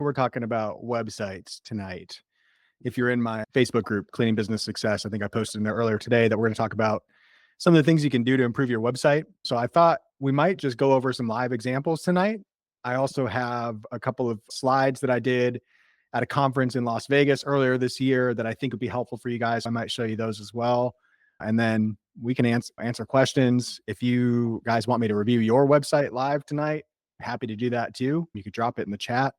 We're talking about websites tonight. If you're in my Facebook group, Cleaning Business Success, I think I posted in there earlier today that we're going to talk about some of the things you can do to improve your website. So I thought we might just go over some live examples tonight. I also have a couple of slides that I did at a conference in Las Vegas earlier this year that I think would be helpful for you guys. I might show you those as well. And then we can answer questions. If you guys want me to review your website live tonight, happy to do that too. You could drop it in the chat.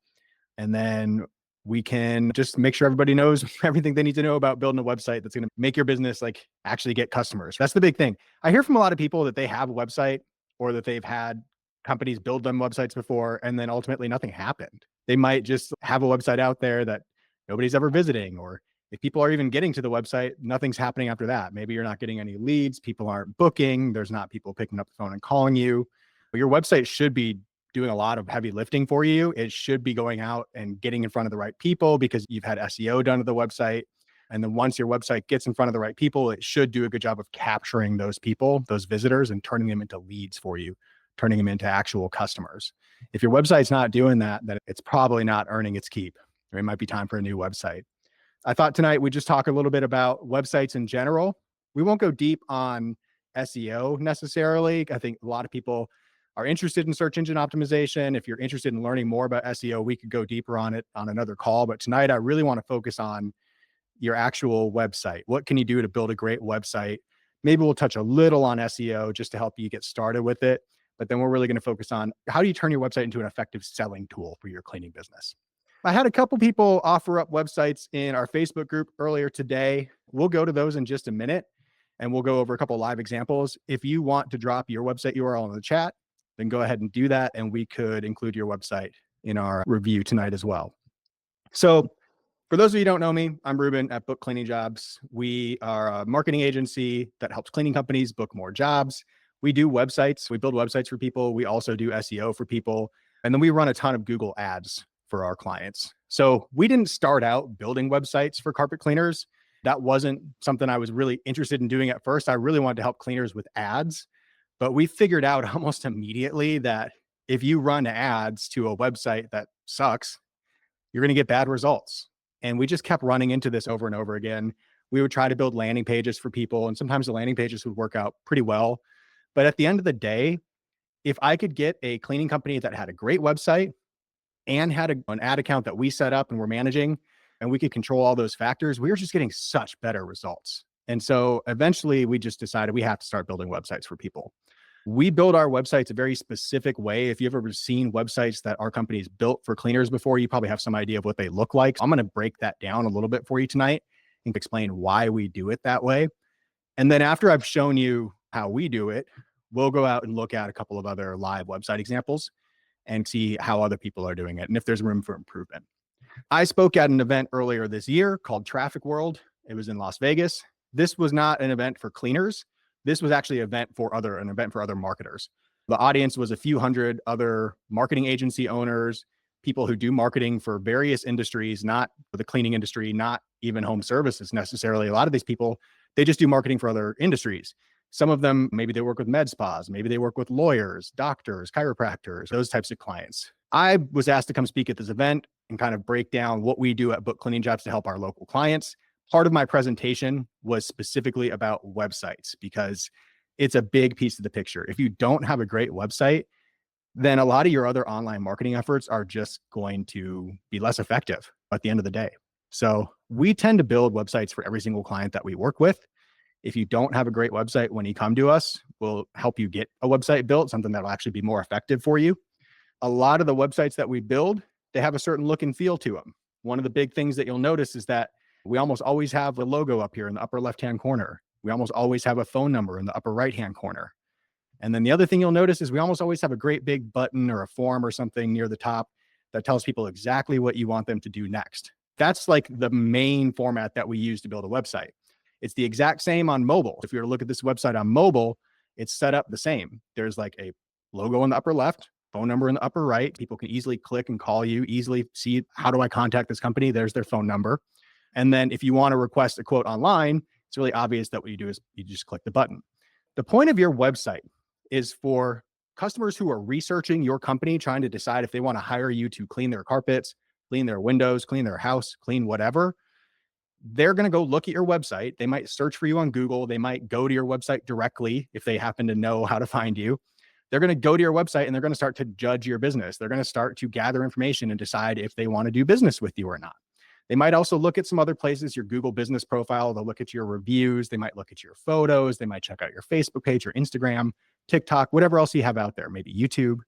And then we can just make sure everybody knows everything they need to know about building a website that's going to make your business like actually get customers. That's the big thing. I hear from a lot of people that they have a website or that they've had companies build them websites before, and then ultimately nothing happened. They might just have a website out there that nobody's ever visiting, or if people are even getting to the website, nothing's happening after that. Maybe you're not getting any leads. People aren't booking. There's not people picking up the phone and calling you. But your website should be doing a lot of heavy lifting for you. It should be going out and getting in front of the right people because you've had SEO done to the website. And then once your website gets in front of the right people, it should do a good job of capturing those people, those visitors, and turning them into leads for you, turning them into actual customers. If your website's not doing that, then it's probably not earning its keep. Or it might be time for a new website. I thought tonight we'd just talk a little bit about websites in general. We won't go deep on SEO necessarily. I think a lot of people are interested in search engine optimization. If you're interested in learning more about SEO, we could go deeper on it on another call. But tonight, I really want to focus on your actual website. What can you do to build a great website? Maybe we'll touch a little on SEO just to help you get started with it. But then we're really going to focus on how do you turn your website into an effective selling tool for your cleaning business. I had a couple people offer up websites in our Facebook group earlier today. We'll go to those in just a minute, and we'll go over a couple live examples. If you want to drop your website URL in the chat, then go ahead and do that, and we could include your website in our review tonight as well. So for those of you who don't know me, I'm Reuben at BookCleaningJobs. We are a marketing agency that helps cleaning companies book more jobs. We do websites. We build websites for people. We also do SEO for people. And then we run a ton of Google ads for our clients. So we didn't start out building websites for carpet cleaners. That wasn't something I was really interested in doing at first. I really wanted to help cleaners with ads. But we figured out almost immediately that if you run ads to a website that sucks, you're going to get bad results. And we just kept running into this over and over again. We would try to build landing pages for people, and sometimes the landing pages would work out pretty well. But at the end of the day, if I could get a cleaning company that had a great website and had an ad account that we set up and we're managing, and we could control all those factors, we were just getting such better results. And so eventually we just decided we have to start building websites for people. We build our websites a very specific way. If you've ever seen websites that our company's built for cleaners before, you probably have some idea of what they look like. So I'm going to break that down a little bit for you tonight and explain why we do it that way. And then after I've shown you how we do it, we'll go out and look at a couple of other live website examples and see how other people are doing it and if there's room for improvement. I spoke at an event earlier this year called Traffic World. It was in Las Vegas. This was not an event for cleaners. This was actually an event for other marketers. The audience was a few hundred other marketing agency owners, people who do marketing for various industries, not for the cleaning industry, not even home services necessarily. A lot of these people, they just do marketing for other industries. Some of them, maybe they work with med spas, maybe they work with lawyers, doctors, chiropractors, those types of clients. I was asked to come speak at this event and kind of break down what we do at Book Cleaning Jobs to help our local clients. Part of my presentation was specifically about websites because it's a big piece of the picture. If you don't have a great website, then a lot of your other online marketing efforts are just going to be less effective at the end of the day. So we tend to build websites for every single client that we work with. If you don't have a great website when you come to us, we'll help you get a website built, something that'll actually be more effective for you. A lot of the websites that we build, they have a certain look and feel to them. One of the big things that you'll notice is that we almost always have the logo up here in the upper left-hand corner. We almost always have a phone number in the upper right-hand corner. And then the other thing you'll notice is we almost always have a great big button or a form or something near the top that tells people exactly what you want them to do next. That's like the main format that we use to build a website. It's the exact same on mobile. If you were to look at this website on mobile, it's set up the same. There's like a logo in the upper left, phone number in the upper right. People can easily click and call you, easily see, how do I contact this company? There's their phone number. And then if you want to request a quote online, it's really obvious that what you do is you just click the button. The point of your website is for customers who are researching your company, trying to decide if they want to hire you to clean their carpets, clean their windows, clean their house, clean whatever, they're going to go look at your website. They might search for you on Google. They might go to your website directly if they happen to know how to find you. They're going to go to your website and they're going to start to judge your business. They're going to start to gather information and decide if they want to do business with you or not. They might also look at some other places, your Google business profile. They'll look at your reviews. They might look at your photos. They might check out your Facebook page, your Instagram, TikTok, whatever else you have out there, maybe YouTube.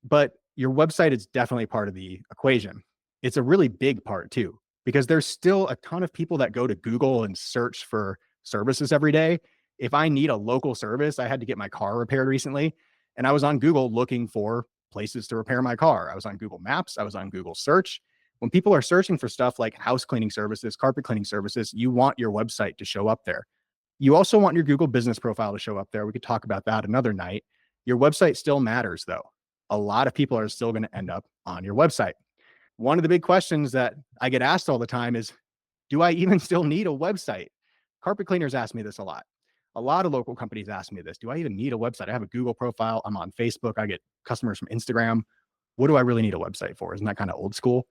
But your website is definitely part of the equation. It's a really big part too, because there's still a ton of people that go to Google and search for services every day. If I need a local service, I had to get my car repaired recently, and I was on Google looking for places to repair my car. I was on Google Maps. I was on Google Search. When people are searching for stuff like house cleaning services, carpet cleaning services, you want your website to show up there. You also want your Google business profile to show up there. We could talk about that another night. Your website still matters though. A lot of people are still going to end up on your website. One of the big questions that I get asked all the time is, do I even still need a website? Carpet cleaners ask me this a lot. A lot of local companies ask me this. Do I even need a website? I have a Google profile. I'm on Facebook. I get customers from Instagram. What do I really need a website for? Isn't that kind of old school?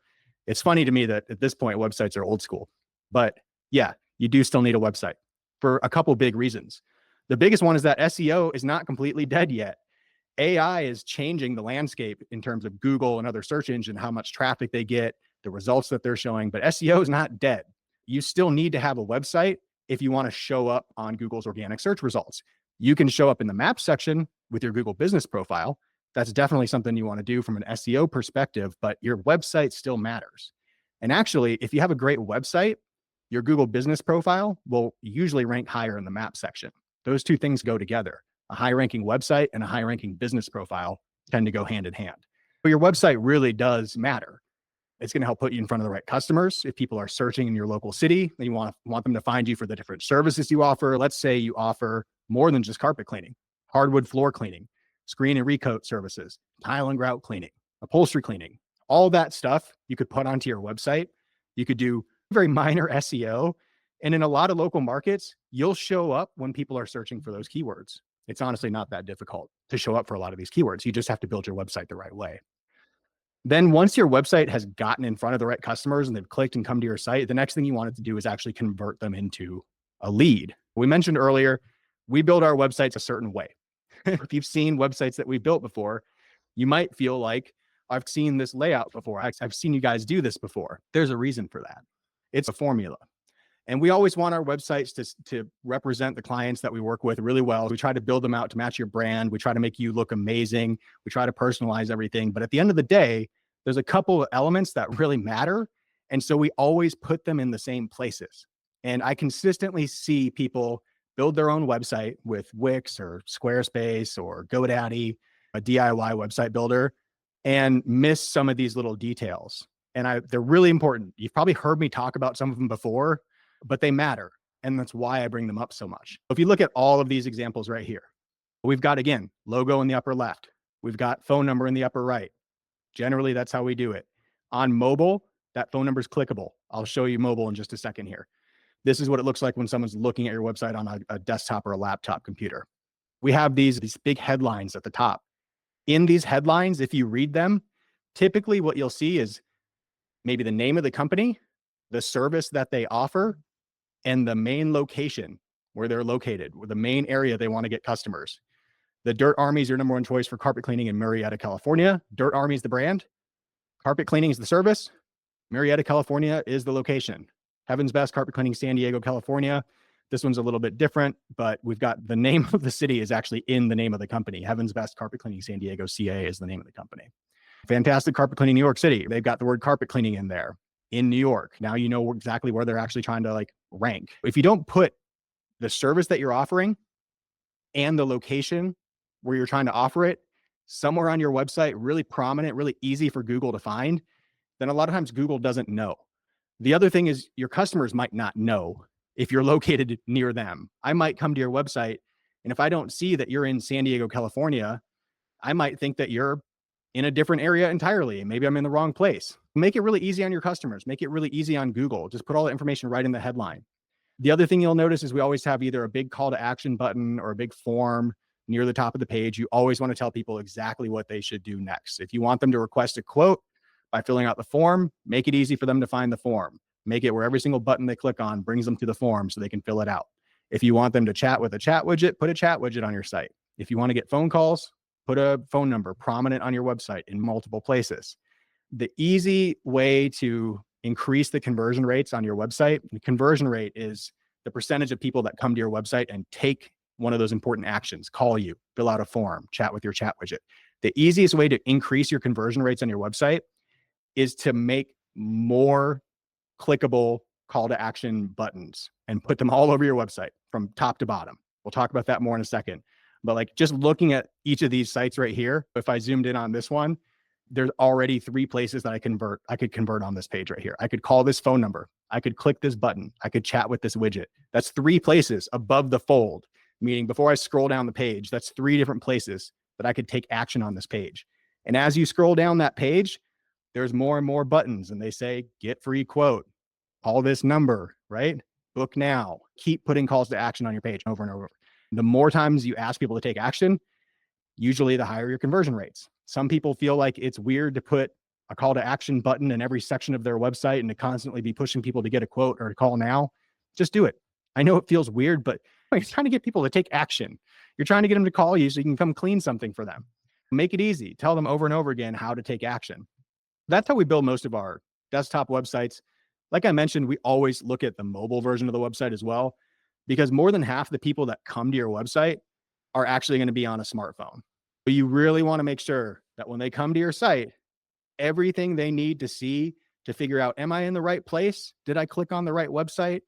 It's funny to me that at this point, websites are old school. But yeah, you do still need a website for a couple big reasons. The biggest one is that SEO is not completely dead yet. AI is changing the landscape in terms of Google and other search engines, how much traffic they get, the results that they're showing, but SEO is not dead. You still need to have a website if you want to show up on Google's organic search results. You can show up in the map section with your Google business profile. That's definitely something you want to do from an SEO perspective, but your website still matters. And actually, if you have a great website, your Google business profile will usually rank higher in the map section. Those two things go together. A high ranking website and a high ranking business profile tend to go hand in hand. But your website really does matter. It's going to help put you in front of the right customers. If people are searching in your local city, then you want them to find you for the different services you offer. Let's say you offer more than just carpet cleaning, hardwood floor cleaning, screen and recoat services, tile and grout cleaning, upholstery cleaning, all that stuff you could put onto your website. You could do very minor SEO. And in a lot of local markets, you'll show up when people are searching for those keywords. It's honestly not that difficult to show up for a lot of these keywords. You just have to build your website the right way. Then once your website has gotten in front of the right customers and they've clicked and come to your site, the next thing you want it to do is actually convert them into a lead. We mentioned earlier, we build our websites a certain way. If you've seen websites that we built before, you might feel like, I've seen this layout before. I've seen you guys do this before. There's a reason for that. It's a formula. And we always want our websites to represent the clients that we work with really well. We try to build them out to match your brand. We try to make you look amazing. We try to personalize everything. But at the end of the day, there's a couple of elements that really matter. And so we always put them in the same places. And I consistently see people build their own website with Wix or Squarespace or GoDaddy, a DIY website builder, and miss some of these little details. And they're really important. You've probably heard me talk about some of them before, but they matter. And that's why I bring them up so much. If you look at all of these examples right here, we've got, again, logo in the upper left. We've got phone number in the upper right. Generally, that's how we do it. On mobile, that phone number is clickable. I'll show you mobile in just a second here. This is what it looks like when someone's looking at your website on a desktop or a laptop computer. We have these big headlines at the top. In these headlines, if you read them, typically what you'll see is maybe the name of the company, the service that they offer, and the main location where they're located, or the main area they want to get customers. The Dirt Army is your number one choice for carpet cleaning in Murrieta, California. Dirt Army is the brand. Carpet cleaning is the service. Murrieta, California is the location. Heaven's Best Carpet Cleaning, San Diego, California. This one's a little bit different, but we've got the name of the city is actually in the name of the company. Heaven's Best Carpet Cleaning, San Diego, CA is the name of the company. Fantastic Carpet Cleaning, New York City. They've got the word carpet cleaning in there. In New York. Now you know exactly where they're actually trying to rank. If you don't put the service that you're offering and the location where you're trying to offer it somewhere on your website, really prominent, really easy for Google to find, then a lot of times Google doesn't know. The other thing is your customers might not know if you're located near them. I might come to your website, and if I don't see that you're in San Diego, California, I might think that you're in a different area entirely. Maybe I'm in the wrong place. Make it really easy on your customers. Make it really easy on Google. Just put all the information right in the headline. The other thing you'll notice is we always have either a big call to action button or a big form near the top of the page. You always want to tell people exactly what they should do next. If you want them to request a quote, By filling out the form, make it easy for them to find the form. Make it where every single button they click on brings them to the form so they can fill it out. If you want them to chat with a chat widget, put a chat widget on your site. If you want to get phone calls, put a phone number prominent on your website in multiple places. The easy way to increase the conversion rates on your website, the conversion rate is the percentage of people that come to your website and take one of those important actions, call you, fill out a form, chat with your chat widget. The easiest way to increase your conversion rates on your website is to make more clickable call to action buttons and put them all over your website from top to bottom. We'll talk about that more in a second. But like just looking at each of these sites right here, if I zoomed in on this one, there's already 3 places that I could convert on this page right here. I could call this phone number. I could click this button. I could chat with this widget. That's 3 places above the fold, meaning before I scroll down the page, that's 3 different places that I could take action on this page. And as you scroll down that page, there's more and more buttons and they say, get free quote, call this number, right? Book now. Keep putting calls to action on your page over and over. The more times you ask people to take action, usually the higher your conversion rates. Some people feel like it's weird to put a call to action button in every section of their website and to constantly be pushing people to get a quote or to call now. Just do it. I know it feels weird, but you're trying to get people to take action. You're trying to get them to call you so you can come clean something for them. Make it easy. Tell them over and over again how to take action. That's how we build most of our desktop websites. Like I mentioned, we always look at the mobile version of the website as well, because more than half the people that come to your website are actually going to be on a smartphone. But you really want to make sure that when they come to your site, everything they need to see to figure out, am I in the right place? Did I click on the right website?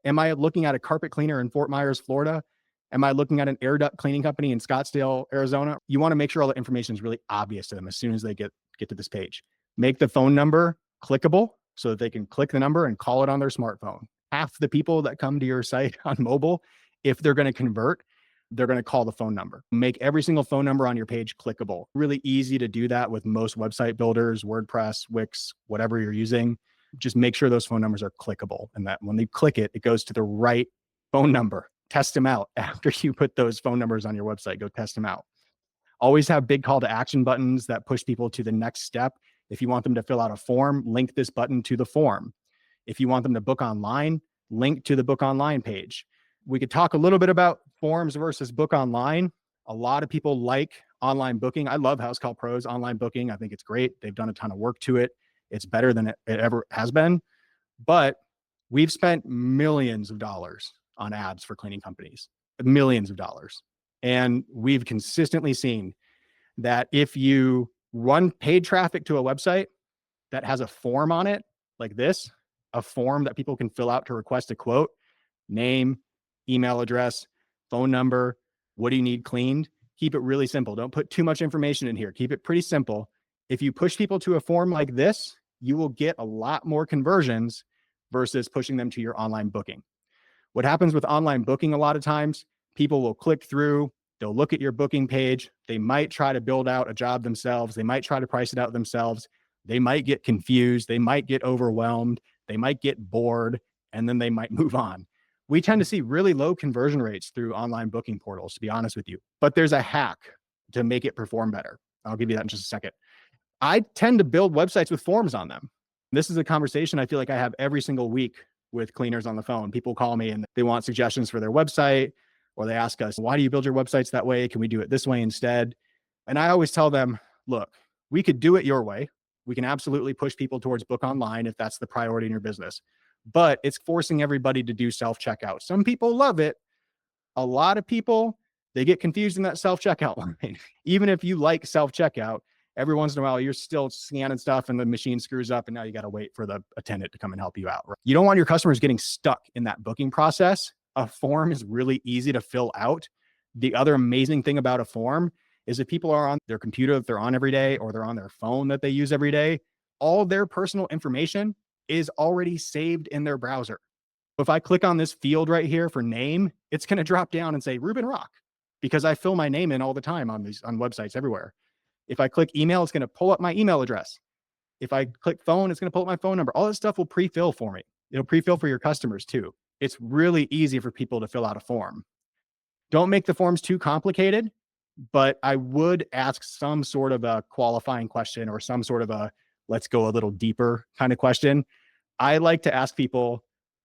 Am I looking at a carpet cleaner in Fort Myers, Florida? Am I looking at an air duct cleaning company in Scottsdale, Arizona? You want to make sure all the information is really obvious to them as soon as they get to this page. Make the phone number clickable so that they can click the number and call it on their smartphone. Half the people that come to your site on mobile, if they're going to convert, they're going to call the phone number. Make every single phone number on your page clickable. Really easy to do that with most website builders, WordPress, Wix, whatever you're using. Just make sure those phone numbers are clickable and that when they click it, it goes to the right phone number. Test them out after you put those phone numbers on your website. Go test them out. Always have big call to action buttons that push people to the next step. If you want them to fill out a form, link this button to the form. If you want them to book online, link to the book online page. We could talk a little bit about forms versus book online. A lot of people like online booking. I love House Call Pro's online booking. I think it's great. They've done a ton of work to it. It's better than it ever has been. But we've spent millions of dollars on ads for cleaning companies, millions of dollars. And we've consistently seen that if you run paid traffic to a website that has a form on it, like this, a form that people can fill out to request a quote, name, email address, phone number, what do you need cleaned? Keep it really simple. Don't put too much information in here. Keep it pretty simple. If you push people to a form like this, you will get a lot more conversions versus pushing them to your online booking. What happens with online booking a lot of times, people will click through, they'll look at your booking page, they might try to build out a job themselves, they might try to price it out themselves, they might get confused, they might get overwhelmed, they might get bored, and then they might move on. We tend to see really low conversion rates through online booking portals, to be honest with you. But there's a hack to make it perform better. I'll give you that in just a second. I tend to build websites with forms on them. This is a conversation I feel like I have every single week with cleaners on the phone. People call me and they want suggestions for their website, or they ask us, why do you build your websites that way? Can we do it this way instead? And I always tell them, look, we could do it your way. We can absolutely push people towards book online if that's the priority in your business, but it's forcing everybody to do self-checkout. Some people love it. A lot of people, they get confused in that self-checkout line. Even if you like self-checkout, every once in a while, you're still scanning stuff and the machine screws up and now you got to wait for the attendant to come and help you out. Right? You don't want your customers getting stuck in that booking process. A form is really easy to fill out. The other amazing thing about a form is if people are on their computer, if they're on every day, or they're on their phone that they use every day, all their personal information is already saved in their browser. If I click on this field right here for name, it's going to drop down and say Reuben Rock, because I fill my name in all the time on websites everywhere. If I click email, it's going to pull up my email address. If I click phone, it's going to pull up my phone number. All this stuff will pre-fill for me. It'll pre-fill for your customers too. It's really easy for people to fill out a form. Don't make the forms too complicated, but I would ask some sort of a qualifying question or some sort of a, let's go a little deeper kind of question. I like to ask people,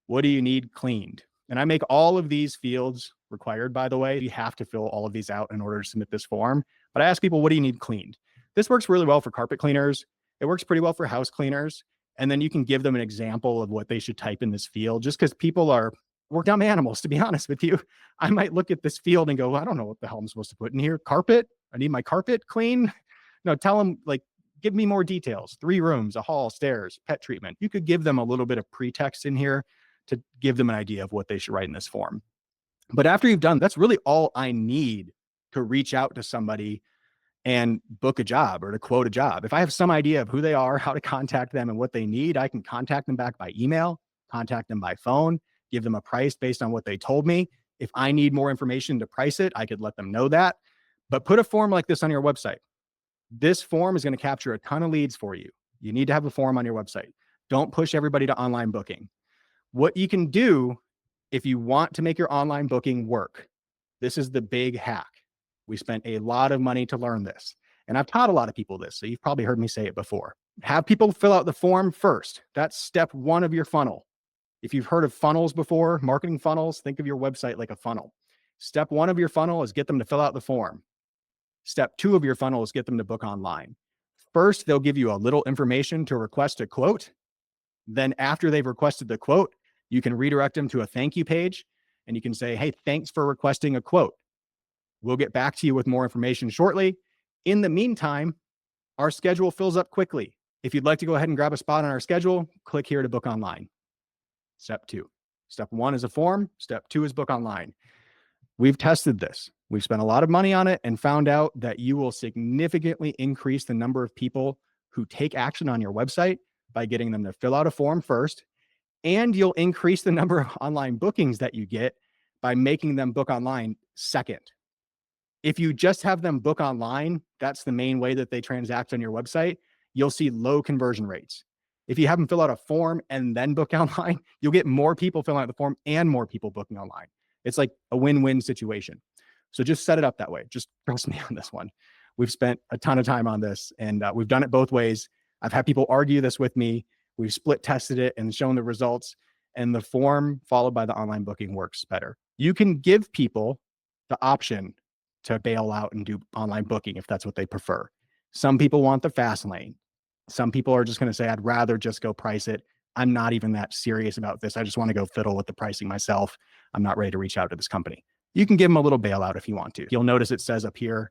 what do you need cleaned? And I make all of these fields required, by the way. You have to fill all of these out in order to submit this form. But I ask people, what do you need cleaned? This works really well for carpet cleaners. It works pretty well for house cleaners. And then you can give them an example of what they should type in this field, just because people we're dumb animals, to be honest with you. I might look at this field and go, well, I don't know what the hell I'm supposed to put in here. Carpet? I need my carpet clean. No, tell them, like, give me more details. 3 rooms, a hall, stairs, pet treatment. You could give them a little bit of pretext in here to give them an idea of what they should write in this form. But after you've done, that's really all I need to reach out to somebody and book a job or to quote a job. If I have some idea of who they are, how to contact them, and what they need, I can contact them back by email, contact them by phone, give them a price based on what they told me. If I need more information to price it, I could let them know that. But put a form like this on your website. This form is going to capture a ton of leads for you. You need to have a form on your website. Don't push everybody to online booking. What you can do if you want to make your online booking work, this is the big hack. We spent a lot of money to learn this. And I've taught a lot of people this, so you've probably heard me say it before. Have people fill out the form first. That's step 1 of your funnel. If you've heard of funnels before, marketing funnels, think of your website like a funnel. Step 1 of your funnel is get them to fill out the form. Step 2 of your funnel is get them to book online. First, they'll give you a little information to request a quote. Then after they've requested the quote, you can redirect them to a thank you page, and you can say, hey, thanks for requesting a quote. We'll get back to you with more information shortly. In the meantime, our schedule fills up quickly. If you'd like to go ahead and grab a spot on our schedule, click here to book online. Step 2. Step 1 is a form. Step 2 is book online. We've tested this. We've spent a lot of money on it and found out that you will significantly increase the number of people who take action on your website by getting them to fill out a form first. And you'll increase the number of online bookings that you get by making them book online second. If you just have them book online, that's the main way that they transact on your website, you'll see low conversion rates. If you have them fill out a form and then book online, you'll get more people filling out the form and more people booking online. It's like a win-win situation. So just set it up that way. Just trust me on this one. We've spent a ton of time on this, and we've done it both ways. I've had people argue this with me. We've split tested it and shown the results, and the form followed by the online booking works better. You can give people the option to bail out and do online booking if that's what they prefer. Some people want the fast lane. Some people are just going to say, I'd rather just go price it. I'm not even that serious about this. I just want to go fiddle with the pricing myself. I'm not ready to reach out to this company. You can give them a little bailout if you want to. You'll notice it says up here,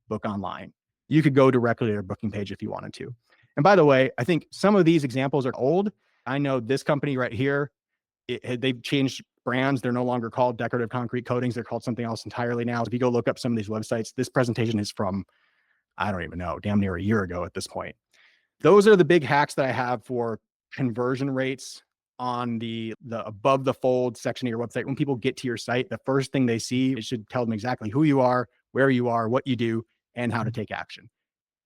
book online. You could go directly to their booking page if you wanted to. And by the way, I think some of these examples are old. I know this company right here, they've changed brands. They're no longer called Decorative Concrete Coatings. They're called something else entirely now. If you go look up some of these websites, this presentation is from, I don't even know, damn near a year ago at this point. Those are the big hacks that I have for conversion rates on the above the fold section of your website. When people get to your site, the first thing they see, it should tell them exactly who you are, where you are, what you do, and how to take action.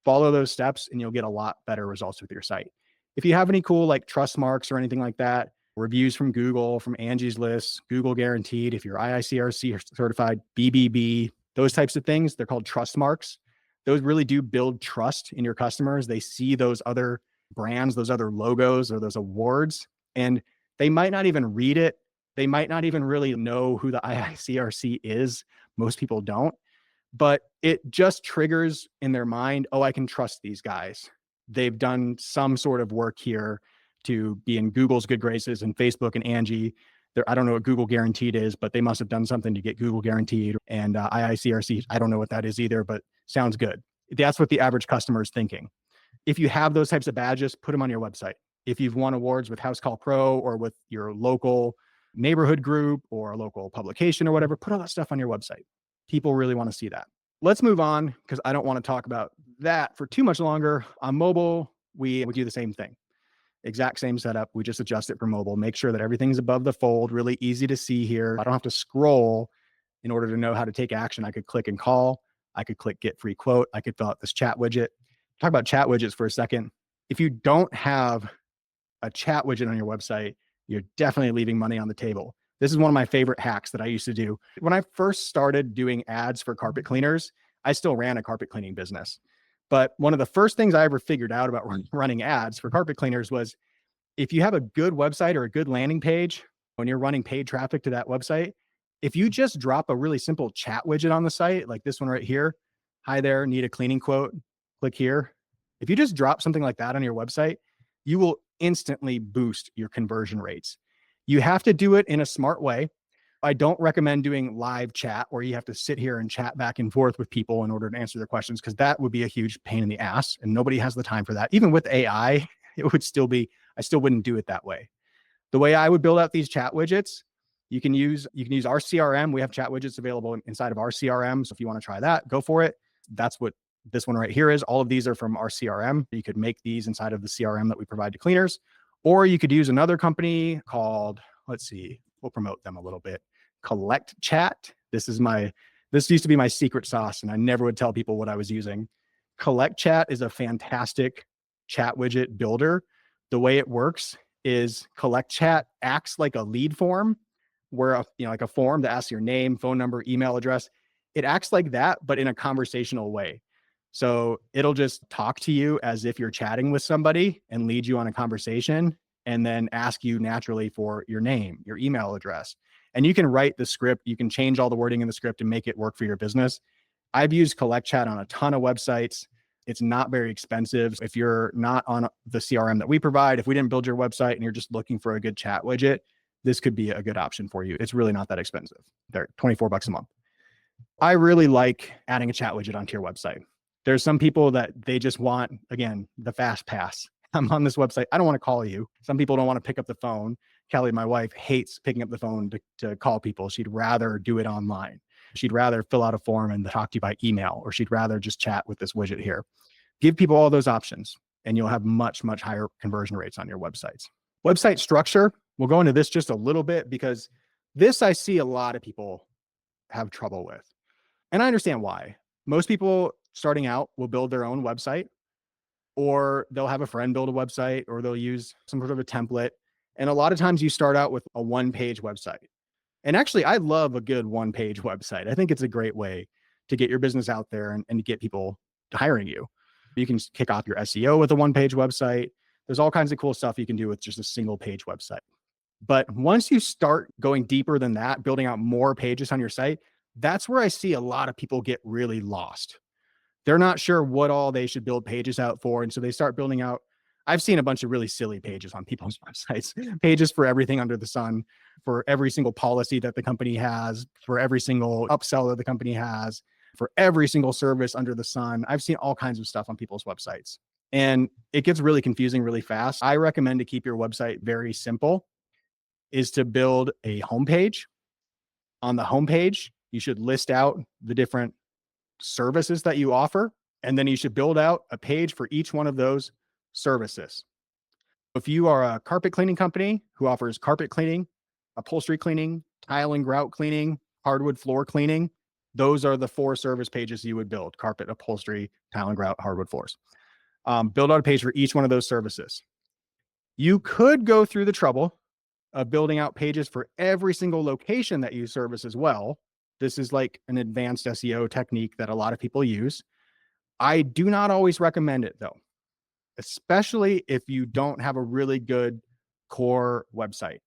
Follow those steps and you'll get a lot better results with your site. If you have any cool like trust marks or anything like that, reviews from Google, from Angie's List, Google guaranteed, if you're IICRC certified, BBB, those types of things, they're called trust marks. Those really do build trust in your customers. They see those other brands, those other logos or those awards, and they might not even read it. They might not even really know who the IICRC is. Most people don't, but it just triggers in their mind, oh, I can trust these guys. They've done some sort of work here to be in Google's good graces and Facebook and Angie. I don't know what Google guaranteed is, but they must have done something to get Google guaranteed. And IICRC, I don't know what that is either, but sounds good. That's what the average customer is thinking. If you have those types of badges, put them on your website. If you've won awards with House Call Pro or with your local neighborhood group or a local publication or whatever, put all that stuff on your website. People really want to see that. Let's move on because I don't want to talk about that for too much longer. On mobile, we do the same thing. Exact same setup. We just adjust it for mobile. Make sure that everything's above the fold, really easy to see here. I don't have to scroll in order to know how to take action. I could click and call. I could click get free quote. I could fill out this chat widget. Talk about chat widgets for a second. If you don't have a chat widget on your website, you're definitely leaving money on the table. This is one of my favorite hacks that I used to do. When I first started doing ads for carpet cleaners, I still ran a carpet cleaning business. But one of the first things I ever figured out about running ads for carpet cleaners was if you have a good website or a good landing page, when you're running paid traffic to that website, if you just drop a really simple chat widget on the site, like this one right here, hi there, need a cleaning quote, click here. If you just drop something like that on your website, you will instantly boost your conversion rates. You have to do it in a smart way. I don't recommend doing live chat where you have to sit here and chat back and forth with people in order to answer their questions, because that would be a huge pain in the ass and nobody has the time for that. Even with AI, it would still be, I still wouldn't do it that way. The way I would build out these chat widgets, you can use our CRM. We have chat widgets available inside of our CRM. So if you want to try that, go for it. That's what this one right here is. All of these are from our CRM. You could make these inside of the CRM that we provide to cleaners, or you could use another company called, let's see, we'll promote them a little bit. Collect Chat. This used to be my secret sauce, and I never would tell people what I was using. Collect Chat is a fantastic chat widget builder. The way it works is Collect Chat acts like a lead form, where like a form that asks your name, phone number, email address. It acts like that, but in a conversational way. So it'll just talk to you as if you're chatting with somebody and lead you on a conversation, and then ask you naturally for your name, your email address. And you can write the script. You can change all the wording in the script and make it work for your business. I've used Collect Chat on a ton of websites. It's not very expensive. If you're not on the CRM that we provide, if we didn't build your website and you're just looking for a good chat widget, this could be a good option for you. It's really not that expensive. They're $24 a month. I really like adding a chat widget onto your website. There's some people that they just want, again, the fast pass. I'm on this website. I don't want to call you. Some people don't want to pick up the phone. Kelly, my wife, hates picking up the phone to call people. She'd rather do it online. She'd rather fill out a form and talk to you by email, or she'd rather just chat with this widget here. Give people all those options, and you'll have much, much higher conversion rates on your websites. Website structure, we'll go into this just a little bit, because this I see a lot of people have trouble with. And I understand why. Most people starting out will build their own website, or they'll have a friend build a website, or they'll use some sort of a template. And a lot of times you start out with a one-page website. And actually, I love a good one-page website. I think it's a great way to get your business out there and to get people hiring you. You can kick off your SEO with a one-page website. There's all kinds of cool stuff you can do with just a single-page website. But once you start going deeper than that, building out more pages on your site, that's where I see a lot of people get really lost. They're not sure what all they should build pages out for. And so they start building out. I've seen a bunch of really silly pages on people's websites, pages for everything under the sun, for every single policy that the company has, for every single upsell that the company has, for every single service under the sun. I've seen all kinds of stuff on people's websites, and it gets really confusing really fast. I recommend to keep your website very simple, is to build a homepage. On the homepage, you should list out the different services that you offer, and then you should build out a page for each one of those services. If you are a carpet cleaning company who offers carpet cleaning, upholstery cleaning, tile and grout cleaning, hardwood floor cleaning, those are the 4 service pages you would build: carpet, upholstery, tile and grout, hardwood floors. Build out a page for each one of those services. You could go through the trouble of building out pages for every single location that you service as well. This is like an advanced SEO technique that a lot of people use. I do not always recommend it though, especially if you don't have a really good core website.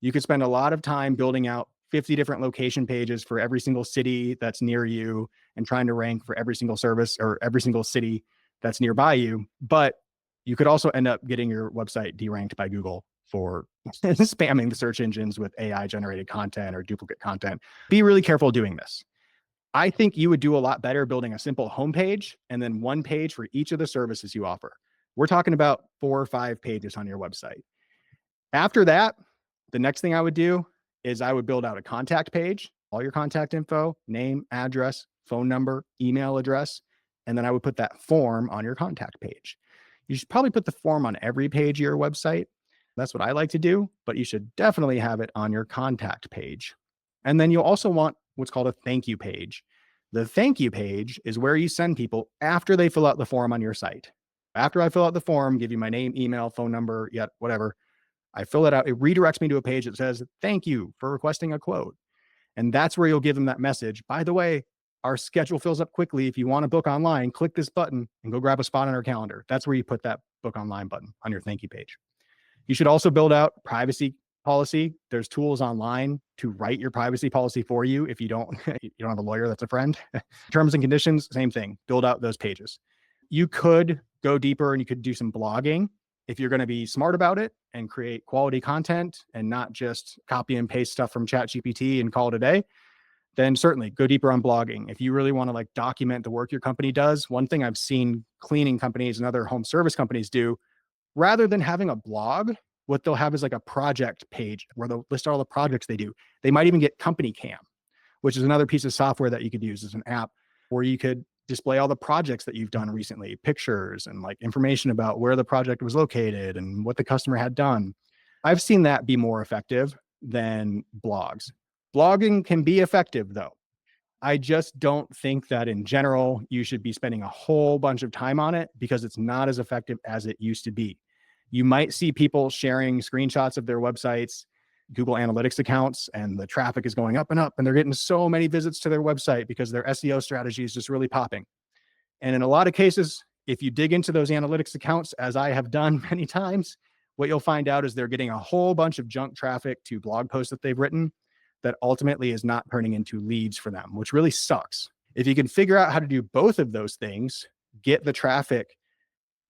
You could spend a lot of time building out 50 different location pages for every single city that's near you and trying to rank for every single service or every single city that's nearby you. But you could also end up getting your website deranked by Google for spamming the search engines with AI generated content or duplicate content. Be really careful doing this. I think you would do a lot better building a simple homepage and then one page for each of the services you offer. We're talking about 4 or 5 pages on your website. After that, the next thing I would do is I would build out a contact page, all your contact info, name, address, phone number, email address, and then I would put that form on your contact page. You should probably put the form on every page of your website. That's what I like to do, but you should definitely have it on your contact page. And then you'll also want what's called a thank you page. The thank you page is where you send people after they fill out the form on your site. After I fill out the form, give you my name, email, phone number, yet whatever, I fill it out. It redirects me to a page that says, thank you for requesting a quote. And that's where you'll give them that message. By the way, Our schedule fills up quickly. If you want to book online, click this button and go grab a spot on our calendar. That's where you put that book online button on your thank you page. You should also build out privacy policy. There's tools online to write your privacy policy for you. If you don't, you don't have a lawyer that's a friend. Terms and conditions, same thing. Build out those pages. You could go deeper and you could do some blogging if you're going to be smart about it and create quality content and not just copy and paste stuff from ChatGPT and call it a day. Then certainly go deeper on blogging. If you really want to like document the work your company does, one thing I've seen cleaning companies and other home service companies do, rather than having a blog, what they'll have is like a project page where they'll list all the projects they do. They might even get Company Cam, which is another piece of software that you could use as an app where you could display all the projects that you've done recently, pictures and like information about where the project was located and what the customer had done. I've seen that be more effective than blogs. Blogging can be effective though. I just don't think that in general, you should be spending a whole bunch of time on it because it's not as effective as it used to be. You might see people sharing screenshots of their websites, Google Analytics accounts, and the traffic is going up and up, and they're getting so many visits to their website because their SEO strategy is just really popping. And in a lot of cases, if you dig into those analytics accounts, as I have done many times, what you'll find out is they're getting a whole bunch of junk traffic to blog posts that they've written that ultimately is not turning into leads for them, which really sucks. If you can figure out how to do both of those things, get the traffic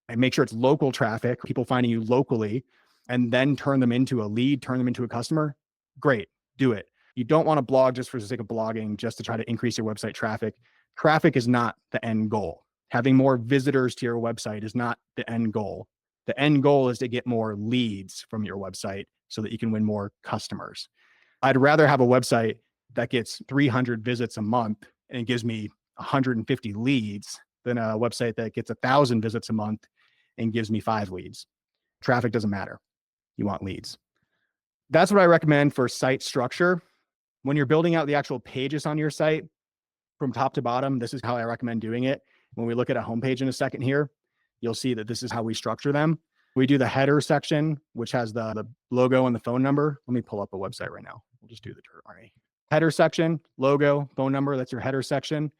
and make sure it's local traffic, people finding you locally, and then turn them into a lead, turn them into a customer, great, do it. You don't want to blog just for the sake of blogging, just to try to increase your website traffic. Traffic is not the end goal. Having more visitors to your website is not the end goal. The end goal is to get more leads from your website so that you can win more customers. I'd rather have a website that gets 300 visits a month and gives me 150 leads than a website that gets 1,000 visits a month and gives me 5 leads. Traffic doesn't matter. You want leads. That's what I recommend for site structure. When you're building out the actual pages on your site from top to bottom, this is how I recommend doing it. When we look at a homepage in a second here, you'll see that this is how we structure them. We do the header section, which has the logo and the phone number. Let me pull up a website right now. We'll just do the dirt army. Header section, logo, phone number, that's your header section.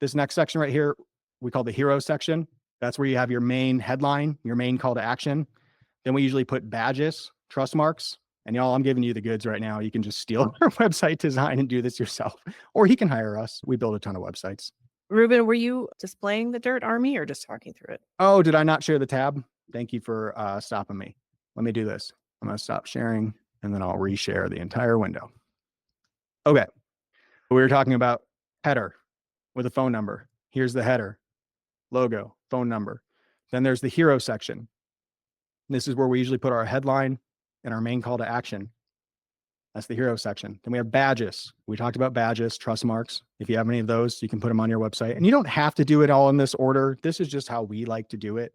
This next section right here, we call the hero section. That's where you have your main headline, your main call to action. Then we usually put badges, trust marks, and y'all, I'm giving you the goods right now. You can just steal our website design and do this yourself, or he can hire us. We build a ton of websites. Reuben, were you displaying the dirt army or just talking through it? Oh, did I not share the tab? Thank you for stopping me. Let me do this. I'm going to stop sharing and then I'll reshare the entire window. Okay. We were talking about header with a phone number. Here's the header, logo, phone number. Then there's the hero section. This is where we usually put our headline and our main call to action. That's the hero section. Then we have badges. We talked about badges, trust marks. If you have any of those, you can put them on your website. And you don't have to do it all in this order. This is just how we like to do it.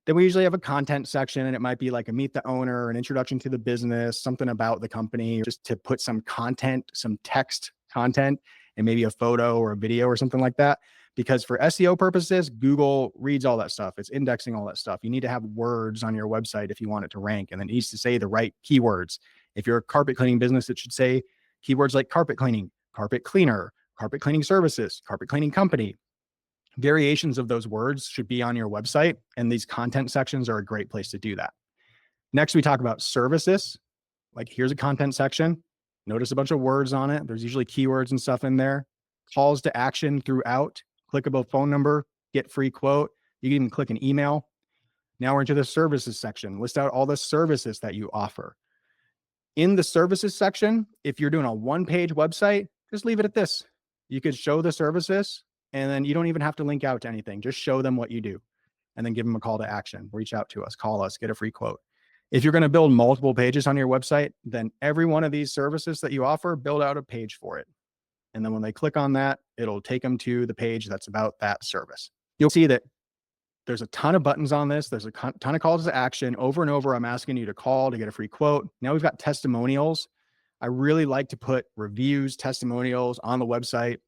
Then we usually have a content section, and it might be like a meet the owner, an introduction to the business, something about the company, just to put some content, some text content, and maybe a photo or a video or something like that. Because for SEO purposes, Google reads all that stuff. It's indexing all that stuff. You need to have words on your website if you want it to rank, and it needs to say the right keywords. If you're a carpet cleaning business, it should say keywords like carpet cleaning, carpet cleaner, carpet cleaning services, carpet cleaning company. Variations of those words should be on your website, and these content sections are a great place to do that. Next, we talk about services. Like here's a content section. Notice a bunch of words on it. There's usually keywords and stuff in there. Calls to action throughout. Clickable phone number, get free quote. You can even click an email. Now we're into the services section. List out all the services that you offer. In the services section, if you're doing a one-page website, just leave it at this. You could show the services, and then you don't even have to link out to anything. Just show them what you do, and then give them a call to action. Reach out to us, call us, get a free quote. If you're going to build multiple pages on your website, then every one of these services that you offer, build out a page for it. And then when they click on that, it'll take them to the page that's about that service. You'll see that there's a ton of buttons on this. There's a ton of calls to action. Over and over, I'm asking you to call to get a free quote. Now we've got testimonials. I really like to put reviews, testimonials on the website.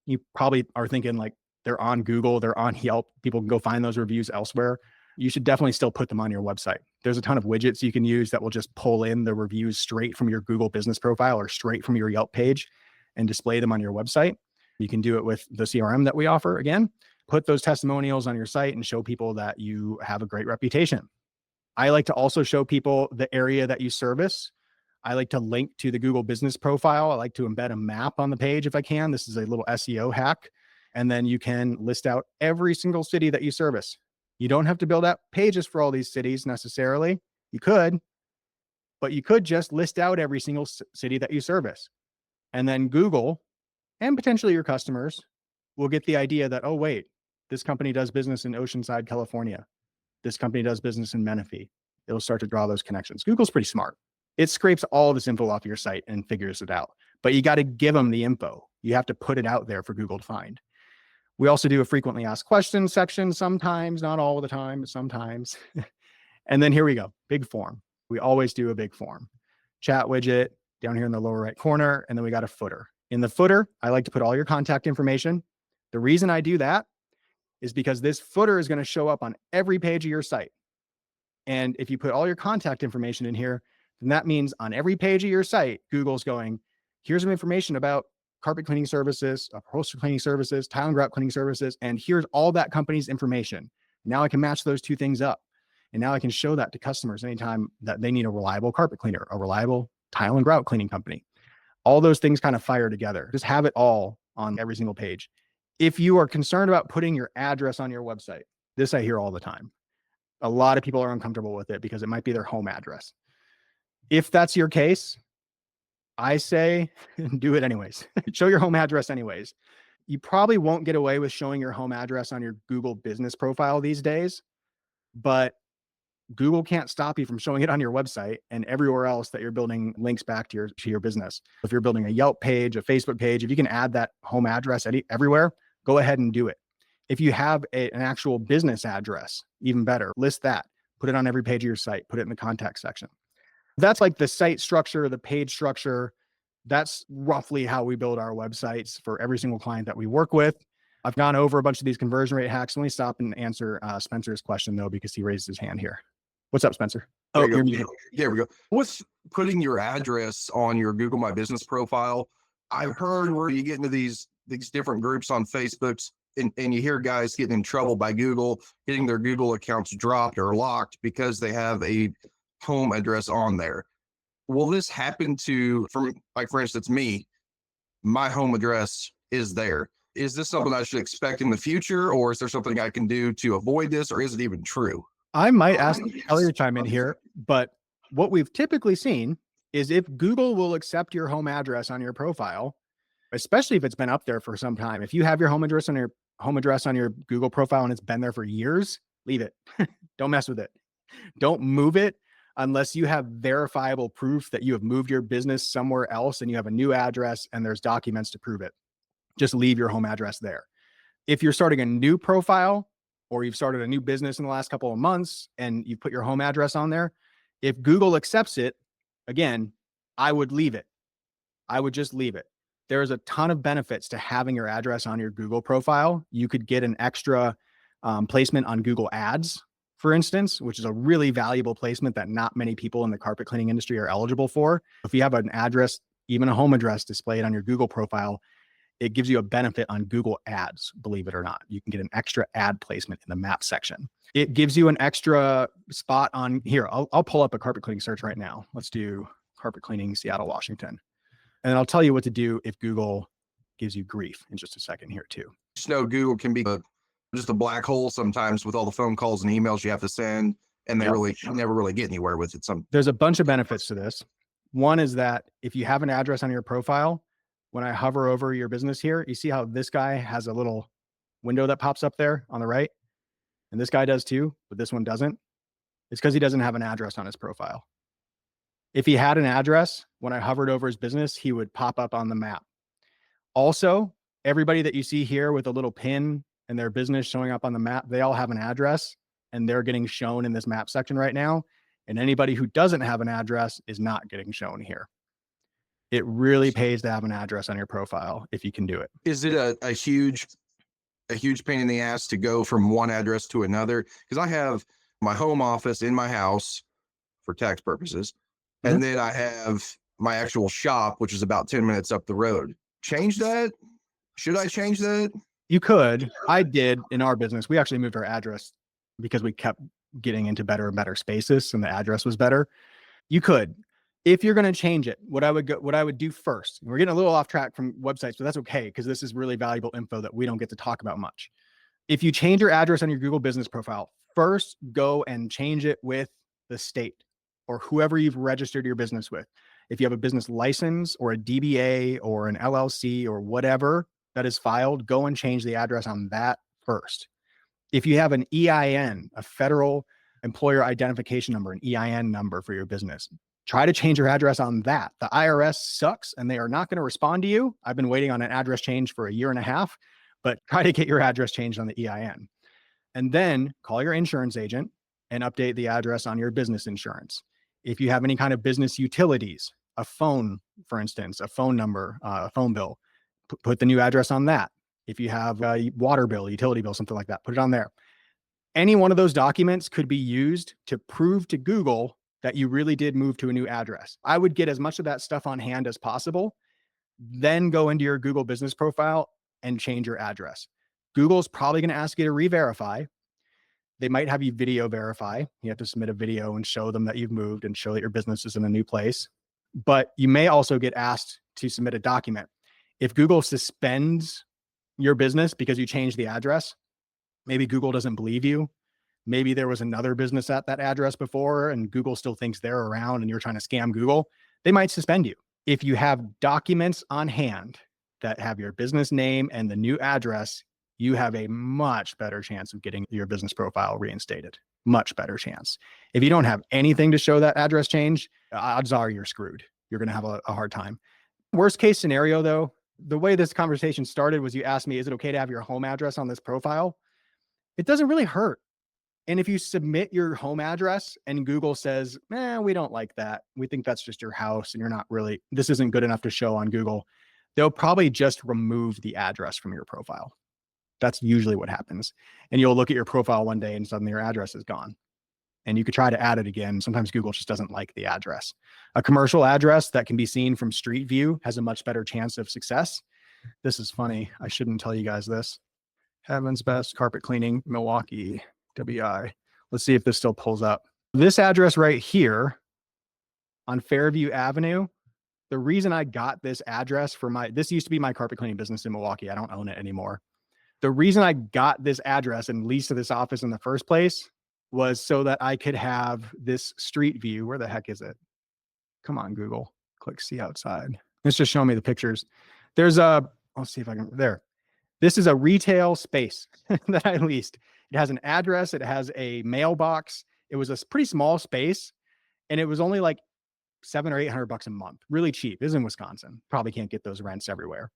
You probably are thinking like they're on Google, they're on Yelp. People can go find those reviews elsewhere. You should definitely still put them on your website. There's a ton of widgets you can use that will just pull in the reviews straight from your Google business profile or straight from your Yelp page and display them on your website. You can do it with the CRM that we offer. Again, put those testimonials on your site and show people that you have a great reputation. I like to also show people the area that you service. I like to link to the Google business profile. I like to embed a map on the page if I can. This is a little SEO hack. And then you can list out every single city that you service. You don't have to build out pages for all these cities necessarily. You could, but you could just list out every single city that you service. And then Google and potentially your customers will get the idea that, oh, wait, this company does business in Oceanside, California. This company does business in Menifee. It'll start to draw those connections. Google's pretty smart. It scrapes all this info off your site and figures it out. But you got to give them the info. You have to put it out there for Google to find. We also do a frequently asked questions section sometimes, not all the time, but sometimes. And then here we go, big form. We always do a big form. Chat widget down here in the lower right corner, and then we got a footer. In the footer, I like to put all your contact information. The reason I do that is because this footer is going to show up on every page of your site. And if you put all your contact information in here, then that means on every page of your site, Google's going, here's some information about carpet cleaning services, upholstery cleaning services, tile and grout cleaning services, and here's all that company's information. Now I can match those two things up. And now I can show that to customers anytime that they need a reliable carpet cleaner, a reliable tile and grout cleaning company. All those things kind of fire together. Just have it all on every single page. If you are concerned about putting your address on your website, this I hear all the time. A lot of people are uncomfortable with it because it might be their home address. If that's your case, I say do it anyways. Show your home address anyways. You probably won't get away with showing your home address on your Google business profile these days, but Google can't stop you from showing it on your website and everywhere else that you're building links back to your business. If you're building a Yelp page, a Facebook page, if you can add that home address everywhere, go ahead and do it. If you have an actual business address, even better, list that, put it on every page of your site, put it in the contact section. That's like the site structure, the page structure. That's roughly how we build our websites for every single client that we work with. I've gone over a bunch of these conversion rate hacks. Let me stop and answer Spencer's question though, because he raised his hand here. What's up, Spencer? Oh, there we go. With putting your address on your Google My Business profile, I've heard where you get into these different groups on Facebook and you hear guys getting in trouble by Google, getting their Google accounts dropped or locked because they have a home address on there. Will this happen for instance, me? My home address is there. Is this something I should expect in the future, or is there something I can do to avoid this, or is it even true? I might ask Kelly to chime in here, but what we've typically seen is if Google will accept your home address on your profile, especially if it's been up there for some time. If you have your home address on your Google profile and it's been there for years, leave it. Don't mess with it. Don't move it unless you have verifiable proof that you have moved your business somewhere else and you have a new address and there's documents to prove it. Just leave your home address there. If you're starting a new profile or you've started a new business in the last couple of months and you put your home address on there, if Google accepts it, again, I would leave it. I would just leave it. There's a ton of benefits to having your address on your Google profile. You could get an extra placement on Google Ads, for instance, which is a really valuable placement that not many people in the carpet cleaning industry are eligible for. If you have an address, even a home address displayed on your Google profile, it gives you a benefit on Google Ads, believe it or not. You can get an extra ad placement in the map section. It gives you an extra spot on here. I'll pull up a carpet cleaning search right now. Let's do carpet cleaning, Seattle, Washington. And I'll tell you what to do if Google gives you grief in just a second here too. Just know Google can be just a black hole sometimes with all the phone calls and emails you have to send, and they never really get anywhere with it. There's a bunch of benefits to this. One is that if you have an address on your profile, when I hover over your business here, you see how this guy has a little window that pops up there on the right? And this guy does too, but this one doesn't. It's because he doesn't have an address on his profile. If he had an address, when I hovered over his business, he would pop up on the map. Also, everybody that you see here with a little pin and their business showing up on the map, they all have an address and they're getting shown in this map section right now. And anybody who doesn't have an address is not getting shown here. It really pays to have an address on your profile if you can do it. Is it a huge pain in the ass to go from one address to another? Because I have my home office in my house for tax purposes. And then I have my actual shop, which is about 10 minutes up the road. Change that? Should I change that? You could. I did in our business. We actually moved our address because we kept getting into better and better spaces and the address was better. You could. If you're going to change it, what I would do first, we're getting a little off track from websites, but that's okay because this is really valuable info that we don't get to talk about much. If you change your address on your Google business profile, first go and change it with the state or whoever you've registered your business with. If you have a business license or a DBA or an LLC or whatever that is filed, go and change the address on that first. If you have an EIN, a federal employer identification number, an EIN number for your business, try to change your address on that. The IRS sucks and they are not going to respond to you. I've been waiting on an address change for 1.5 years, but try to get your address changed on the EIN. And then call your insurance agent and update the address on your business insurance. If you have any kind of business utilities, a phone, for instance, a phone number, a phone bill, put the new address on that. If you have a water bill, utility bill, something like that, put it on there. Any one of those documents could be used to prove to Google that you really did move to a new address. I would get as much of that stuff on hand as possible, then go into your Google business profile and change your address. Google's probably going to ask you to re-verify. They might have you video verify. You have to submit a video and show them that you've moved and show that your business is in a new place. But you may also get asked to submit a document. If Google suspends your business because you changed the address, maybe Google doesn't believe you. Maybe there was another business at that address before and Google still thinks they're around and you're trying to scam Google. They might suspend you. If you have documents on hand that have your business name and the new address, you have a much better chance of getting your business profile reinstated. Much better chance. If you don't have anything to show that address change, odds are you're screwed. You're going to have a hard time. Worst case scenario, though, the way this conversation started was you asked me, is it okay to have your home address on this profile? It doesn't really hurt. And if you submit your home address and Google says, we don't like that. We think that's just your house and you're not really, this isn't good enough to show on Google. They'll probably just remove the address from your profile. That's usually what happens. And you'll look at your profile one day and suddenly your address is gone. And you could try to add it again. Sometimes Google just doesn't like the address. A commercial address that can be seen from Street View has a much better chance of success. This is funny. I shouldn't tell you guys this. Heaven's Best Carpet Cleaning, Milwaukee, WI. Let's see if this still pulls up. This address right here on Fairview Avenue, the reason I got this address for this used to be my carpet cleaning business in Milwaukee. I don't own it anymore. The reason I got this address and leased to this office in the first place was so that I could have this street view. Where the heck is it? Come on, Google. Click see outside. It's just showing me the pictures. There's I'll see if I can, there. This is a retail space that I leased. It has an address. It has a mailbox. It was a pretty small space and it was only like $700 or $800 a month. Really cheap. This is in Wisconsin. Probably can't get those rents everywhere.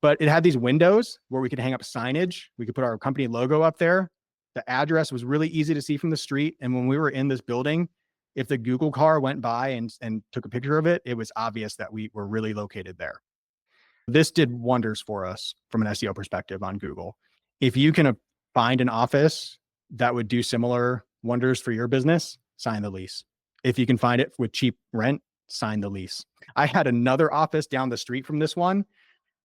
But it had these windows where we could hang up signage. We could put our company logo up there. The address was really easy to see from the street. And when we were in this building, if the Google car went by and took a picture of it, it was obvious that we were really located there. This did wonders for us from an SEO perspective on Google. If you can find an office that would do similar wonders for your business, sign the lease. If you can find it with cheap rent, sign the lease. I had another office down the street from this one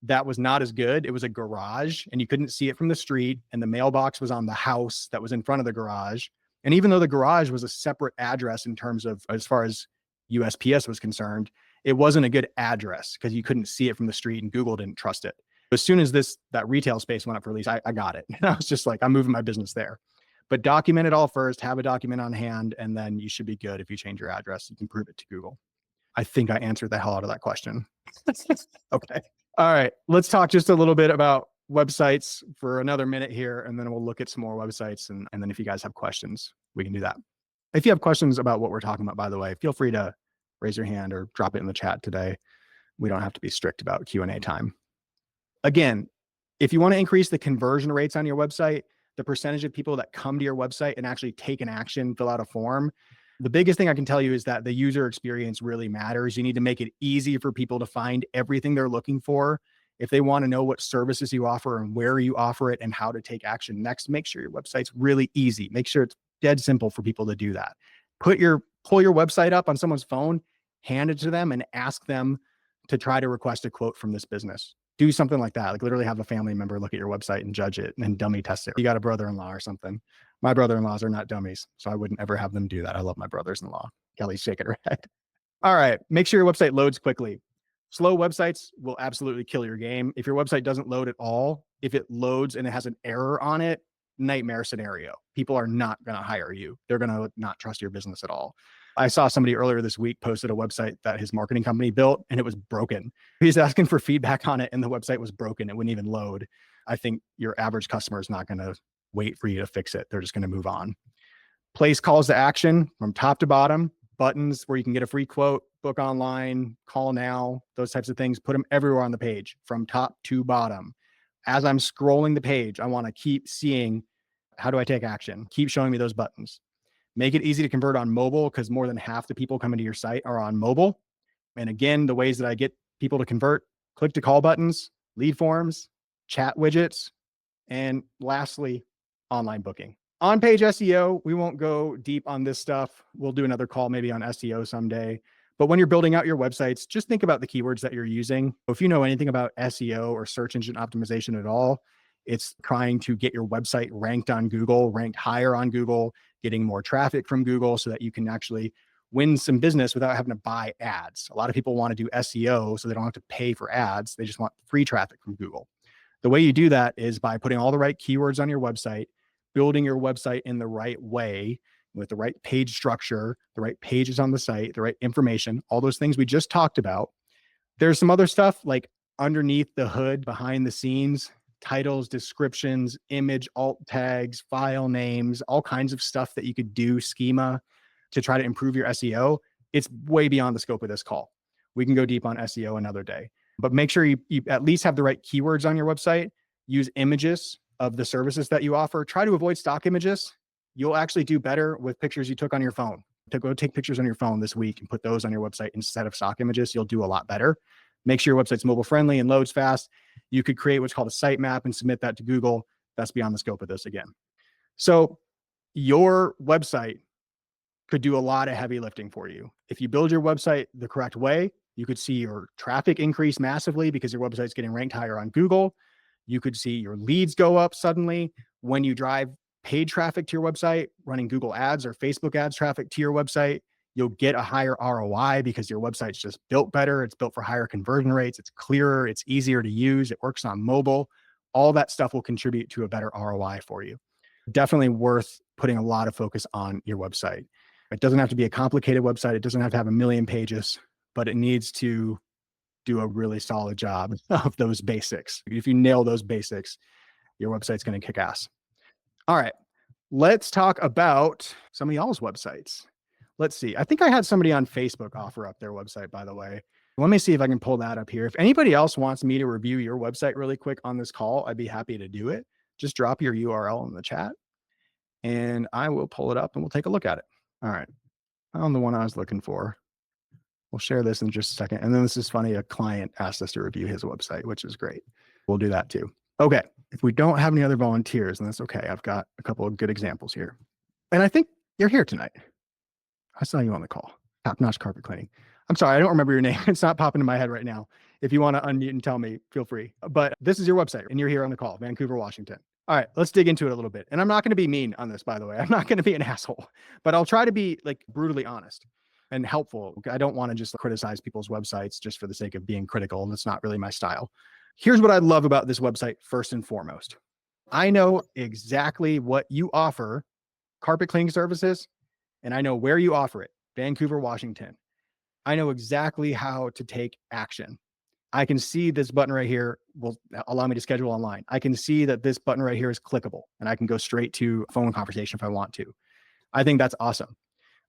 that was not as good. It was a garage and you couldn't see it from the street. And the mailbox was on the house that was in front of the garage. And even though the garage was a separate address in terms of, as far as USPS was concerned, it wasn't a good address because you couldn't see it from the street and Google didn't trust it. As soon as that retail space went up for lease, I got it. And I was just like, I'm moving my business there. But document it all first, have a document on hand, and then you should be good. If you change your address, you can prove it to Google. I think I answered the hell out of that question. Okay. All right. Let's talk just a little bit about websites for another minute here, and then we'll look at some more websites. And then if you guys have questions, we can do that. If you have questions about what we're talking about, by the way, feel free to raise your hand or drop it in the chat today. We don't have to be strict about Q&A time. Again, if you want to increase the conversion rates on your website, the percentage of people that come to your website and actually take an action, fill out a form, the biggest thing I can tell you is that the user experience really matters. You need to make it easy for people to find everything they're looking for. If they want to know what services you offer and where you offer it and how to take action next, make sure your website's really easy. Make sure it's dead simple for people to do that. Pull your website up on someone's phone, hand it to them and ask them to try to request a quote from this business. Do something like that. Like literally have a family member look at your website and judge it and then dummy test it. You got a brother-in-law or something. My brother-in-laws are not dummies, so I wouldn't ever have them do that. I love my brothers-in-law. Kelly's shaking her head. All right. Make sure your website loads quickly. Slow websites will absolutely kill your game. If your website doesn't load at all, if it loads and it has an error on it, nightmare scenario. People are not going to hire you. They're going to not trust your business at all. I saw somebody earlier this week posted a website that his marketing company built and it was broken. He's asking for feedback on it and the website was broken. It wouldn't even load. I think your average customer is not going to wait for you to fix it. They're just going to move on. Place calls to action from top to bottom, buttons where you can get a free quote, book online, call now, those types of things. Put them everywhere on the page from top to bottom. As I'm scrolling the page, I want to keep seeing, how do I take action? Keep showing me those buttons. Make it easy to convert on mobile because more than half the people coming to your site are on mobile. And again, the ways that I get people to convert, click to call buttons, lead forms, chat widgets, and lastly, online booking. On-page SEO, we won't go deep on this stuff. We'll do another call maybe on SEO someday. But when you're building out your websites, just think about the keywords that you're using. If you know anything about SEO or search engine optimization at all, it's trying to get your website ranked on Google, ranked higher on Google, getting more traffic from Google so that you can actually win some business without having to buy ads. A lot of people want to do SEO so they don't have to pay for ads. They just want free traffic from Google. The way you do that is by putting all the right keywords on your website, building your website in the right way with the right page structure, the right pages on the site, the right information, all those things we just talked about. There's some other stuff like underneath the hood, behind the scenes, titles, descriptions, image, alt tags, file names, all kinds of stuff that you could do, schema to try to improve your SEO. It's way beyond the scope of this call. We can go deep on SEO another day, but make sure you at least have the right keywords on your website. Use images of the services that you offer. Try to avoid stock images. You'll actually do better with pictures you took on your phone. To go take pictures on your phone this week and put those on your website instead of stock images, you'll do a lot better. Make sure your website's mobile friendly and loads fast. You could create what's called a sitemap and submit that to Google. That's beyond the scope of this again. So your website could do a lot of heavy lifting for you. If you build your website the correct way, you could see your traffic increase massively because your website's getting ranked higher on Google. You could see your leads go up suddenly when you drive paid traffic to your website, running Google ads or Facebook ads traffic to your website. You'll get a higher ROI because your website's just built better. It's built for higher conversion rates. It's clearer. It's easier to use. It works on mobile. All that stuff will contribute to a better ROI for you. Definitely worth putting a lot of focus on your website. It doesn't have to be a complicated website. It doesn't have to have a million pages, but it needs to do a really solid job of those basics. If you nail those basics, your website's going to kick ass. All right, let's talk about some of y'all's websites. Let's see. I think I had somebody on Facebook offer up their website, by the way. Let me see if I can pull that up here. If anybody else wants me to review your website really quick on this call, I'd be happy to do it. Just drop your URL in the chat and I will pull it up and we'll take a look at it. All right. Found the one I was looking for. We'll share this in just a second. And then this is funny. A client asked us to review his website, which is great. We'll do that too. Okay. If we don't have any other volunteers, then that's okay. I've got a couple of good examples here. And I think you're here tonight. I saw you on the call. Top Notch Carpet Cleaning. I'm sorry, I don't remember your name. It's not popping in my head right now. If you want to unmute and tell me, feel free. But this is your website and you're here on the call, Vancouver, Washington. All right, let's dig into it a little bit. And I'm not going to be mean on this, by the way. I'm not going to be an asshole, but I'll try to be like brutally honest and helpful. I don't want to just criticize people's websites just for the sake of being critical. And that's not really my style. Here's what I love about this website first and foremost. I know exactly what you offer, carpet cleaning services, and I know where you offer it, Vancouver, Washington. I know exactly how to take action. I can see this button right here will allow me to schedule online. I can see that this button right here is clickable and I can go straight to a phone conversation if I want to. I think that's awesome.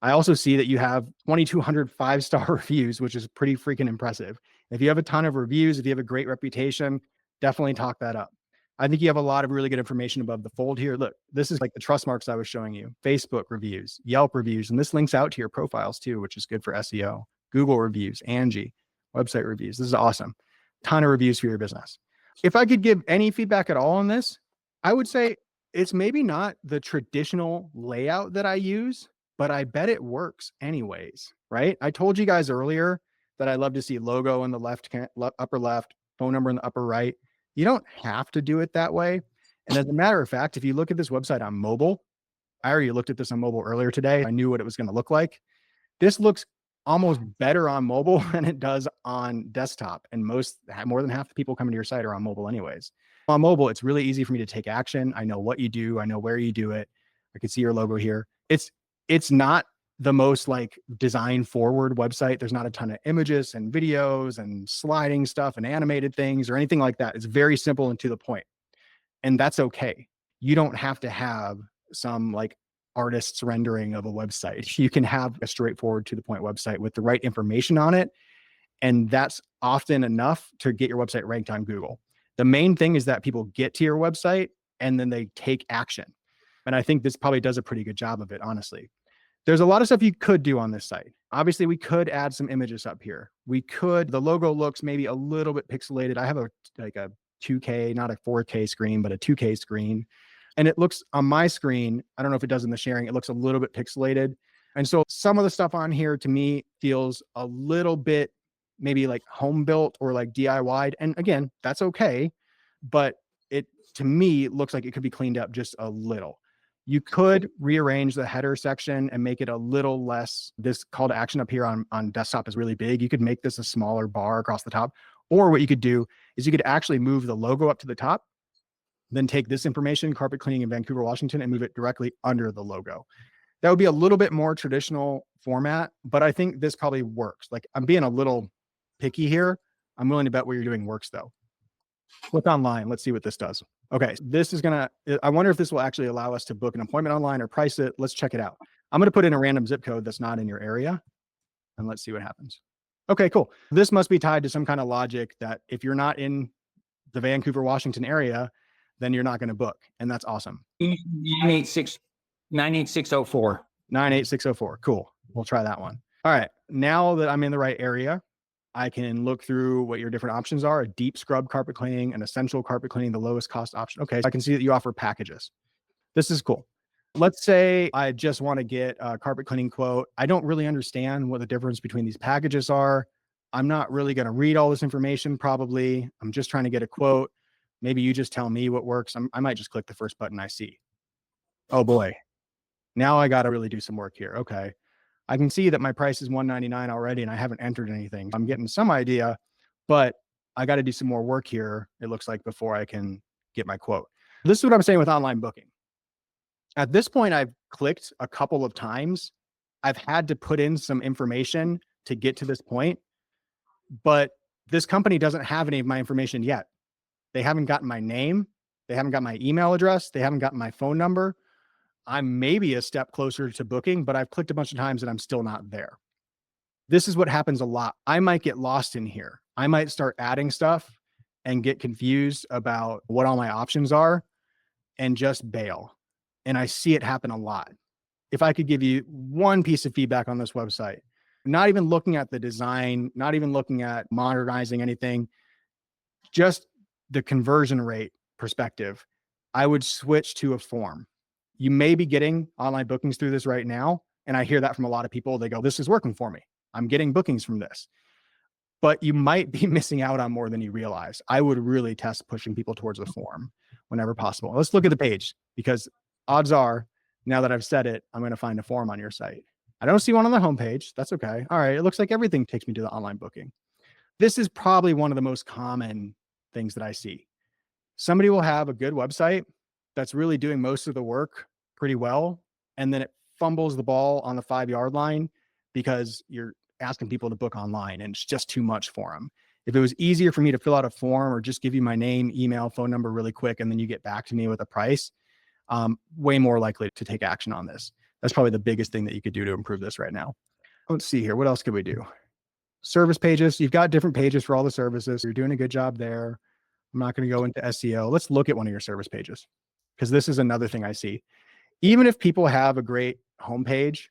I also see that you have 2,200 5-star reviews, which is pretty freaking impressive. If you have a ton of reviews, if you have a great reputation, definitely talk that up. I think you have a lot of really good information above the fold here. Look, this is like the trust marks I was showing you, Facebook reviews, Yelp reviews, and this links out to your profiles too, which is good for SEO, Google reviews, Angie, website reviews. This is awesome. Ton of reviews for your business. If I could give any feedback at all on this, I would say it's maybe not the traditional layout that I use, but I bet it works anyways, right? I told you guys earlier that I love to see logo in the upper left, phone number in the upper right. You don't have to do it that way. And as a matter of fact, if you look at this website on mobile, I already looked at this on mobile earlier today. I knew what it was going to look like. This looks almost better on mobile than it does on desktop. And more than half the people coming to your site are on mobile anyways. On mobile, it's really easy for me to take action. I know what you do. I know where you do it. I can see your logo here. It's not the most like design forward website. There's not a ton of images and videos and sliding stuff and animated things or anything like that. It's very simple and to the point. And that's okay. You don't have to have some like artist's rendering of a website. You can have a straightforward to the point website with the right information on it. And that's often enough to get your website ranked on Google. The main thing is that people get to your website and then they take action. And I think this probably does a pretty good job of it, honestly. There's a lot of stuff you could do on this site. Obviously, we could add some images up here. The logo looks maybe a little bit pixelated. I have a 2K, not a 4K screen, but a 2K screen. And it looks on my screen, I don't know if it does in the sharing, it looks a little bit pixelated. And so some of the stuff on here to me feels a little bit maybe like home built or like DIY'd. And again, that's okay. But it to me looks like it could be cleaned up just a little. You could rearrange the header section and make it a little less. This call to action up here on desktop is really big. You could make this a smaller bar across the top. Or what you could do is you could actually move the logo up to the top, then take this information, carpet cleaning in Vancouver, Washington, and move it directly under the logo. That would be a little bit more traditional format, but I think this probably works. Like I'm being a little picky here. I'm willing to bet what you're doing works though. Click online. Let's see what this does. Okay, I wonder if this will actually allow us to book an appointment online or price it. Let's check it out. I'm going to put in a random zip code that's not in your area and let's see what happens. Okay, cool. This must be tied to some kind of logic that if you're not in the Vancouver, Washington area, then you're not going to book. And that's awesome. 98604. 98604. Cool. We'll try that one. All right. Now that I'm in the right area, I can look through what your different options are: a deep scrub carpet cleaning, an essential carpet cleaning, the lowest cost option. Okay. So I can see that you offer packages. This is cool. Let's say I just want to get a carpet cleaning quote. I don't really understand what the difference between these packages are. I'm not really going to read all this information probably. I'm just trying to get a quote. Maybe you just tell me what works. I might just click the first button I see. Oh boy. Now I got to really do some work here. Okay. I can see that my price is $199 already and I haven't entered anything. I'm getting some idea, but I got to do some more work here, it looks like, before I can get my quote. This is what I'm saying with online booking. At this point, I've clicked a couple of times. I've had to put in some information to get to this point, but this company doesn't have any of my information yet. They haven't gotten my name. They haven't got my email address. They haven't gotten my phone number. I'm maybe a step closer to booking, but I've clicked a bunch of times and I'm still not there. This is what happens a lot. I might get lost in here. I might start adding stuff and get confused about what all my options are and just bail. And I see it happen a lot. If I could give you one piece of feedback on this website, not even looking at the design, not even looking at modernizing anything, just the conversion rate perspective, I would switch to a form. You may be getting online bookings through this right now. And I hear that from a lot of people. They go, this is working for me. I'm getting bookings from this. But you might be missing out on more than you realize. I would really test pushing people towards the form whenever possible. Let's look at the page, because odds are, now that I've said it, I'm going to find a form on your site. I don't see one on the homepage. That's okay. All right. It looks like everything takes me to the online booking. This is probably one of the most common things that I see. Somebody will have a good website that's really doing most of the work pretty well, and then it fumbles the ball on the 5-yard line because you're asking people to book online and it's just too much for them. If it was easier for me to fill out a form or just give you my name, email, phone number really quick, and then you get back to me with a price, way more likely to take action on this. That's probably the biggest thing that you could do to improve this right now. Let's see here. What else could we do? Service pages. You've got different pages for all the services. You're doing a good job there. I'm not going to go into SEO. Let's look at one of your service pages, because this is another thing I see. Even if people have a great homepage,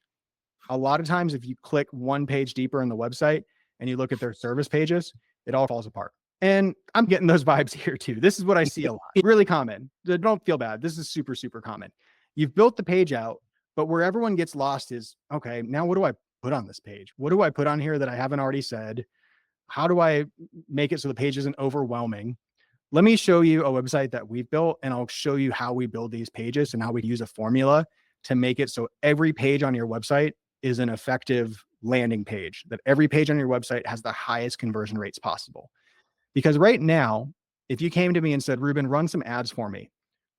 a lot of times if you click one page deeper in the website and you look at their service pages, it all falls apart. And I'm getting those vibes here too. This is what I see a lot. Really common. Don't feel bad. This is super, super common. You've built the page out, but where everyone gets lost is, okay, now what do I put on this page? What do I put on here that I haven't already said? how do I make it so the page isn't overwhelming? Let me show you a website that we've built, and I'll show you how we build these pages and how we use a formula to make it so every page on your website is an effective landing page, that every page on your website has the highest conversion rates possible. Because right now, if you came to me and said, Reuben, run some ads for me,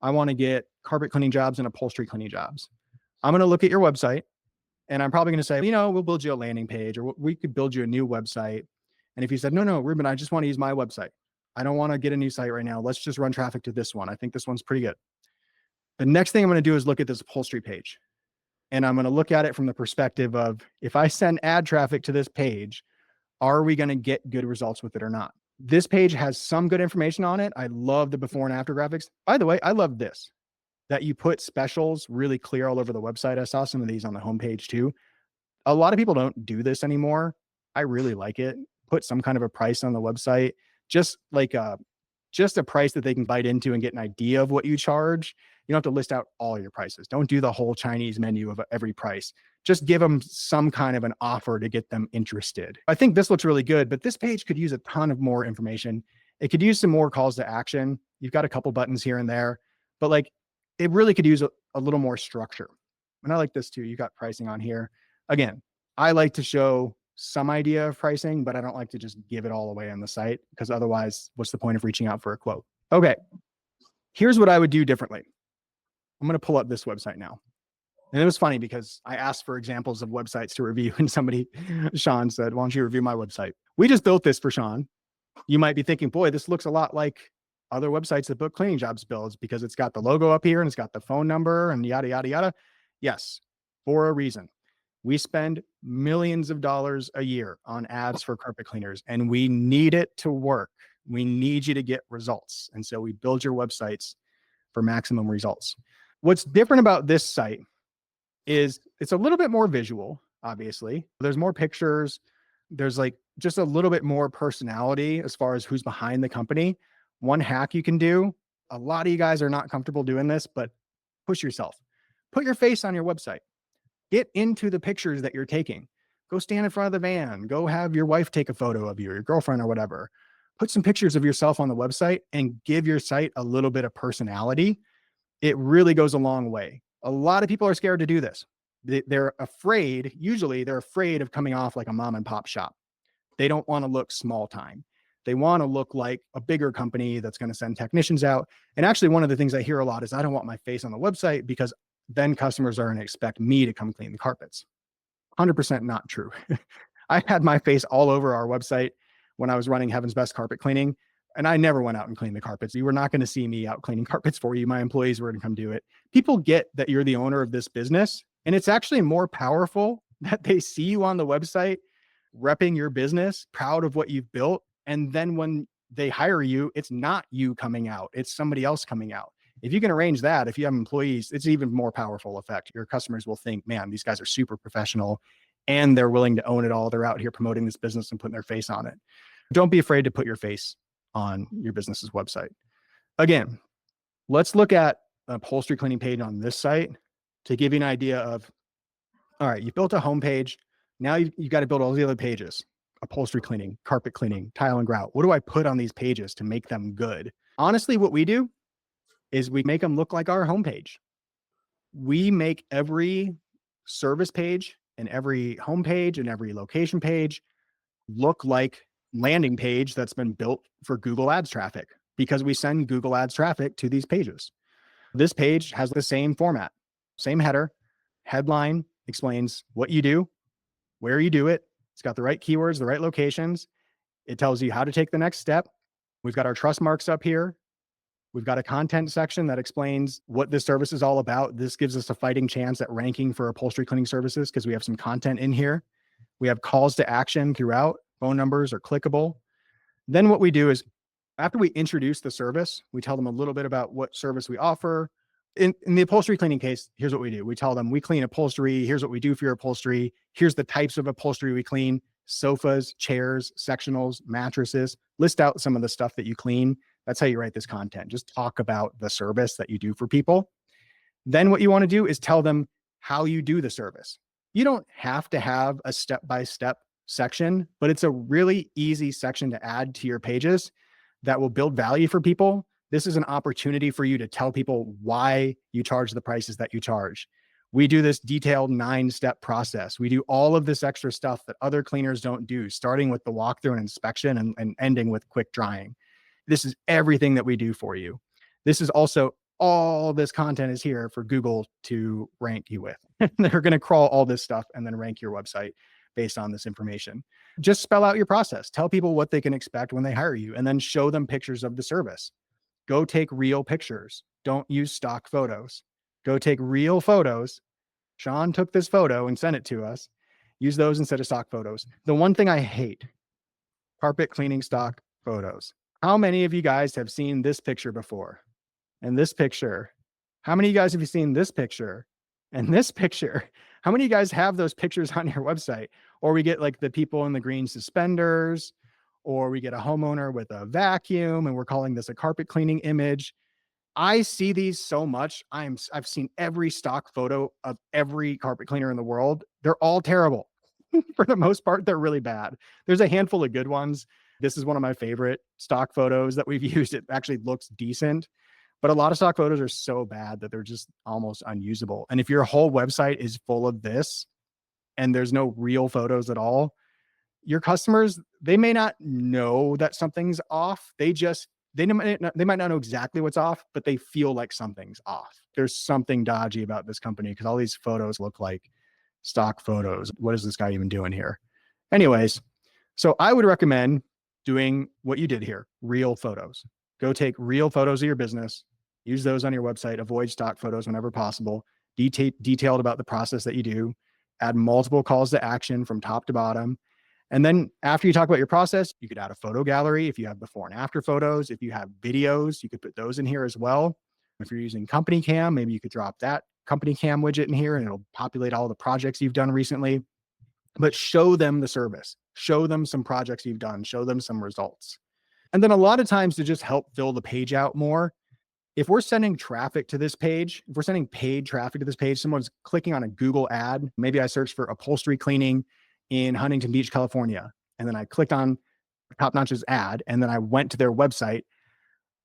I want to get carpet cleaning jobs and upholstery cleaning jobs. I'm going to look at your website and I'm probably going to say, we'll build you a landing page, or we could build you a new website. And if you said, no, Reuben, I just want to use my website. I don't want to get a new site right now. Let's just run traffic to this one. I think this one's pretty good. The next thing I'm going to do is look at this upholstery page. And I'm going to look at it from the perspective of, if I send ad traffic to this page, are we going to get good results with it or not? This page has some good information on it. I love the before and after graphics. By the way, I love this, that you put specials really clear all over the website. I saw some of these on the homepage too. A lot of people don't do this anymore. I really like it. Put some kind of a price on the website, just a price that they can bite into and get an idea of what you charge. You don't have to list out all your prices. Don't do the whole Chinese menu of every price. Just give them some kind of an offer to get them interested. I think this looks really good, but this page could use a ton of more information. It could use some more calls to action. You've got a couple buttons here and there, but it really could use a little more structure. And I like this too. You got pricing on here. Again, I like to show some idea of pricing, but I don't like to just give it all away on the site, because otherwise, what's the point of reaching out for a quote? Okay, here's what I would do differently. I'm going to pull up this website now. And it was funny because I asked for examples of websites to review, and Sean said, why don't you review my website? We just built this for Sean. You might be thinking, boy, this looks a lot like other websites that BookCleaningJobs builds, because it's got the logo up here and it's got the phone number and yada, yada, yada. Yes, for a reason. We spend millions of dollars a year on ads for carpet cleaners, and we need it to work. We need you to get results. And so we build your websites for maximum results. What's different about this site is it's a little bit more visual, obviously. There's more pictures. There's just a little bit more personality as far as who's behind the company. One hack you can do, a lot of you guys are not comfortable doing this, but push yourself. Put your face on your website. Get into the pictures that you're taking. Go stand in front of the van. Go have your wife take a photo of you, or your girlfriend or whatever. Put some pictures of yourself on the website and give your site a little bit of personality. It really goes a long way. A lot of people are scared to do this. They're afraid, usually they're afraid of coming off like a mom and pop shop. They don't want to look small time. They want to look like a bigger company that's going to send technicians out. And actually, one of the things I hear a lot is, I don't want my face on the website because then customers are going to expect me to come clean the carpets. 100% not true. I had my face all over our website when I was running Heaven's Best Carpet Cleaning, and I never went out and cleaned the carpets. You were not going to see me out cleaning carpets for you. My employees were going to come do it. People get that you're the owner of this business, and it's actually more powerful that they see you on the website, repping your business, proud of what you've built. And then when they hire you, it's not you coming out, it's somebody else coming out. If you can arrange that, if you have employees, it's even more powerful effect. Your customers will think, man, these guys are super professional and they're willing to own it all. They're out here promoting this business and putting their face on it. Don't be afraid to put your face on your business's website. Again, let's look at an upholstery cleaning page on this site to give you an idea of, all right, you built a homepage. Now you got to build all the other pages: upholstery cleaning, carpet cleaning, tile and grout. What do I put on these pages to make them good? Honestly, what we do is we make them look like our homepage. We make every service page and every homepage and every location page look like landing page that's been built for Google Ads traffic, because we send Google Ads traffic to these pages. This page has the same format, same header. Headline explains what you do, where you do it. It's got the right keywords, the right locations. It tells you how to take the next step. We've got our trust marks up here. We've got a content section that explains what this service is all about. This gives us a fighting chance at ranking for upholstery cleaning services because we have some content in here. We have calls to action throughout. Phone numbers are clickable. Then what we do is, after we introduce the service, we tell them a little bit about what service we offer. In the upholstery cleaning case, here's what we do. We tell them we clean upholstery. Here's what we do for your upholstery. Here's the types of upholstery we clean: sofas, chairs, sectionals, mattresses. List out some of the stuff that you clean. That's how you write this content. Just talk about the service that you do for people. Then what you want to do is tell them how you do the service. You don't have to have a step-by-step section, but it's a really easy section to add to your pages that will build value for people. This is an opportunity for you to tell people why you charge the prices that you charge. We do this detailed 9-step process. We do all of this extra stuff that other cleaners don't do, starting with the walkthrough and inspection and ending with quick drying. This is everything that we do for you. This is also all this content is here for Google to rank you with. They're going to crawl all this stuff and then rank your website based on this information. Just spell out your process. Tell people what they can expect when they hire you, and then show them pictures of the service. Go take real pictures. Don't use stock photos. Go take real photos. Sean took this photo and sent it to us. Use those instead of stock photos. The one thing I hate, carpet cleaning stock photos. How many of you guys have seen this picture before? And this picture? How many of you guys have you seen this picture? And this picture? How many of you guys have those pictures on your website? Or we get like the people in the green suspenders, or we get a homeowner with a vacuum and we're calling this a carpet cleaning image. I see these so much. I've seen every stock photo of every carpet cleaner in the world. They're all terrible. For the most part, they're really bad. There's a handful of good ones. This is one of my favorite stock photos that we've used. It actually looks decent, but a lot of stock photos are so bad that they're just almost unusable. And if your whole website is full of this and there's no real photos at all, your customers, they may not know that something's off. They might not know exactly what's off, but they feel like something's off. There's something dodgy about this company because all these photos look like stock photos. What is this guy even doing here? Anyways, so I would recommend doing what you did here, real photos. Go take real photos of your business, use those on your website, avoid stock photos whenever possible, detailed about the process that you do, add multiple calls to action from top to bottom. And then after you talk about your process, you could add a photo gallery. If you have before and after photos, if you have videos, you could put those in here as well. If you're using Company Cam, maybe you could drop that Company Cam widget in here and it'll populate all the projects you've done recently. But show them the service, show them some projects you've done, show them some results. And then a lot of times to just help fill the page out more, if we're sending traffic to this page, if we're sending paid traffic to this page, someone's clicking on a Google ad. Maybe I searched for upholstery cleaning in Huntington Beach, California. And then I clicked on Top Notch's ad and then I went to their website.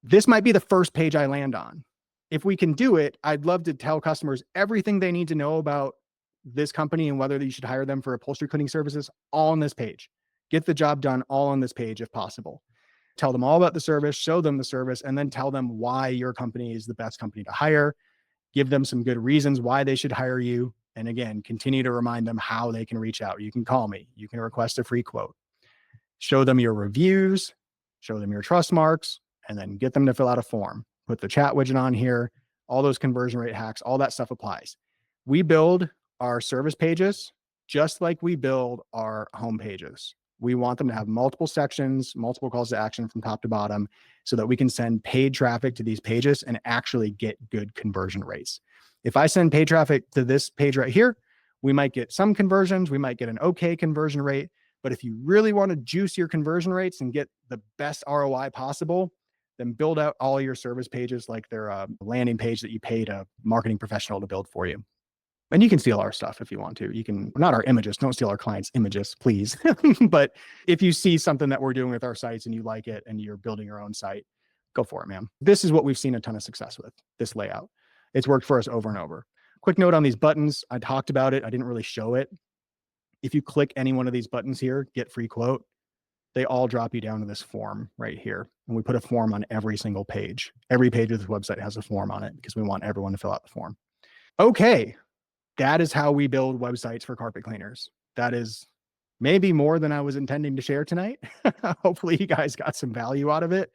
This might be the first page I land on. If we can do it, I'd love to tell customers everything they need to know about this company and whether you should hire them for upholstery cleaning services all on this page. Get the job done all on this page if possible. Tell them all about the service, show them the service, and then tell them why your company is the best company to hire. Give them some good reasons why they should hire you. And again, continue to remind them how they can reach out. You can call me. You can request a free quote. Show them your reviews, show them your trust marks, and then get them to fill out a form. Put the chat widget on here. All those conversion rate hacks, all that stuff applies. We build our service pages just like we build our home pages. We want them to have multiple sections, multiple calls to action from top to bottom so that we can send paid traffic to these pages and actually get good conversion rates. If I send paid traffic to this page right here, we might get some conversions. We might get an okay conversion rate. But if you really want to juice your conversion rates and get the best ROI possible, then build out all your service pages like they're a landing page that you paid a marketing professional to build for you. And you can steal our stuff if you want to. You can, not our images, don't steal our clients' images, please. But if you see something that we're doing with our sites and you like it and you're building your own site, go for it, man. This is what we've seen a ton of success with, this layout. It's worked for us over and over. Quick note on these buttons. I talked about it. I didn't really show it. If you click any one of these buttons here, get free quote, they all drop you down to this form right here. And we put a form on every single page. Every page of this website has a form on it because we want everyone to fill out the form. Okay. That is how we build websites for carpet cleaners. That is maybe more than I was intending to share tonight. Hopefully you guys got some value out of it.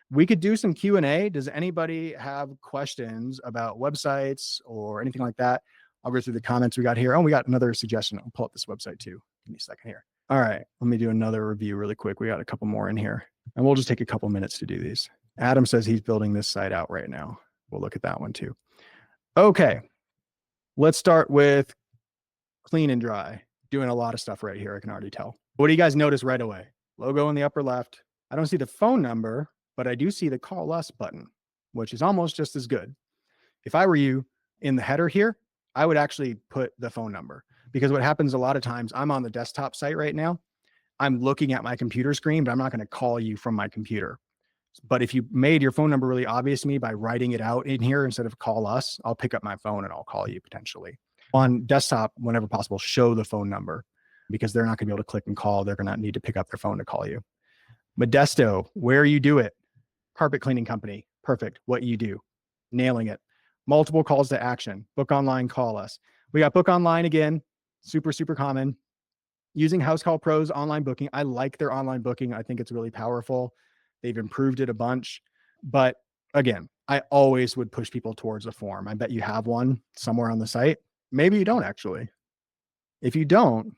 We could do some Q&A. Does anybody have questions about websites or anything like that? I'll go through the comments we got here. Oh, we got another suggestion. I'll pull up this website too. Give me a second here. All right, let me do another review really quick. We got a couple more in here and we'll just take a couple minutes to do these. Adam says he's building this site out right now. We'll look at that one too. Okay. Let's start with clean and dry. Doing a lot of stuff right here, I can already tell. What do you guys notice right away? Logo in the upper left. I don't see the phone number, but I do see the call us button, which is almost just as good. If I were you, in the header here, I would actually put the phone number because what happens a lot of times, I'm on the desktop site right now. I'm looking at my computer screen, but I'm not going to call you from my computer. But if you made your phone number really obvious to me by writing it out in here instead of call us, I'll pick up my phone and I'll call you potentially. On desktop, whenever possible, show the phone number because they're not going to be able to click and call. They're going to need to pick up their phone to call you. Modesto, where you do it. Carpet cleaning company. Perfect. What you do. Nailing it. Multiple calls to action. Book online, call us. We got book online again. Super, super common. Using House Call Pro's online booking. I like their online booking. I think it's really powerful. They've improved it a bunch. But again, I always would push people towards a form. I bet you have one somewhere on the site. Maybe you don't actually. If you don't,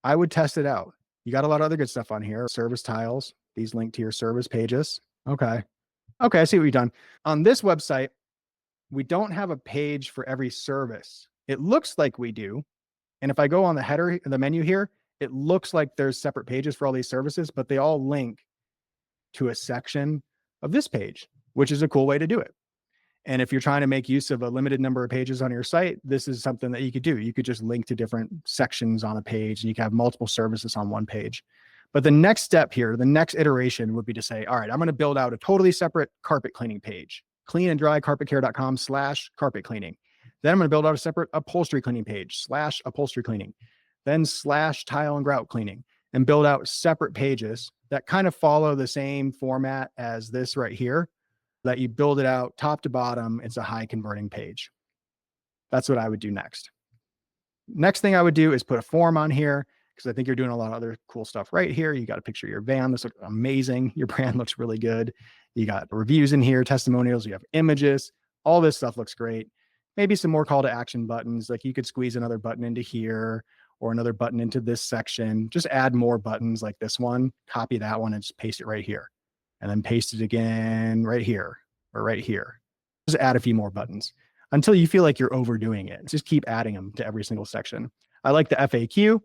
I would test it out. You got a lot of other good stuff on here. Service tiles. These link to your service pages. Okay. Okay, I see what you've done. On this website, we don't have a page for every service. It looks like we do. And if I go on the header, the menu here, it looks like there's separate pages for all these services, but they all link to a section of this page, which is a cool way to do it. And if you're trying to make use of a limited number of pages on your site, this is something that you could do. You could just link to different sections on a page and you can have multiple services on one page. But the next step here, the next iteration would be to say, all right, I'm going to build out a totally separate carpet cleaning page, cleananddrycarpetcare.com/carpet cleaning. Then I'm going to build out a separate upholstery cleaning page /upholstery cleaning, then /tile and grout cleaning, and build out separate pages that kind of follow the same format as this right here, that you build it out top to bottom. It's a high converting page. That's what I would do next. Next thing I would do is put a form on here because I think you're doing a lot of other cool stuff right here. You got a picture of your van. This looks amazing. Your brand looks really good. You got reviews in here, testimonials, you have images. All this stuff looks great. Maybe some more call to action buttons. Like you could squeeze another button into here or another button into this section. Just add more buttons like this one, copy that one and just paste it right here. And then paste it again right here or right here. Just add a few more buttons until you feel like you're overdoing it. Just keep adding them to every single section. I like the FAQ,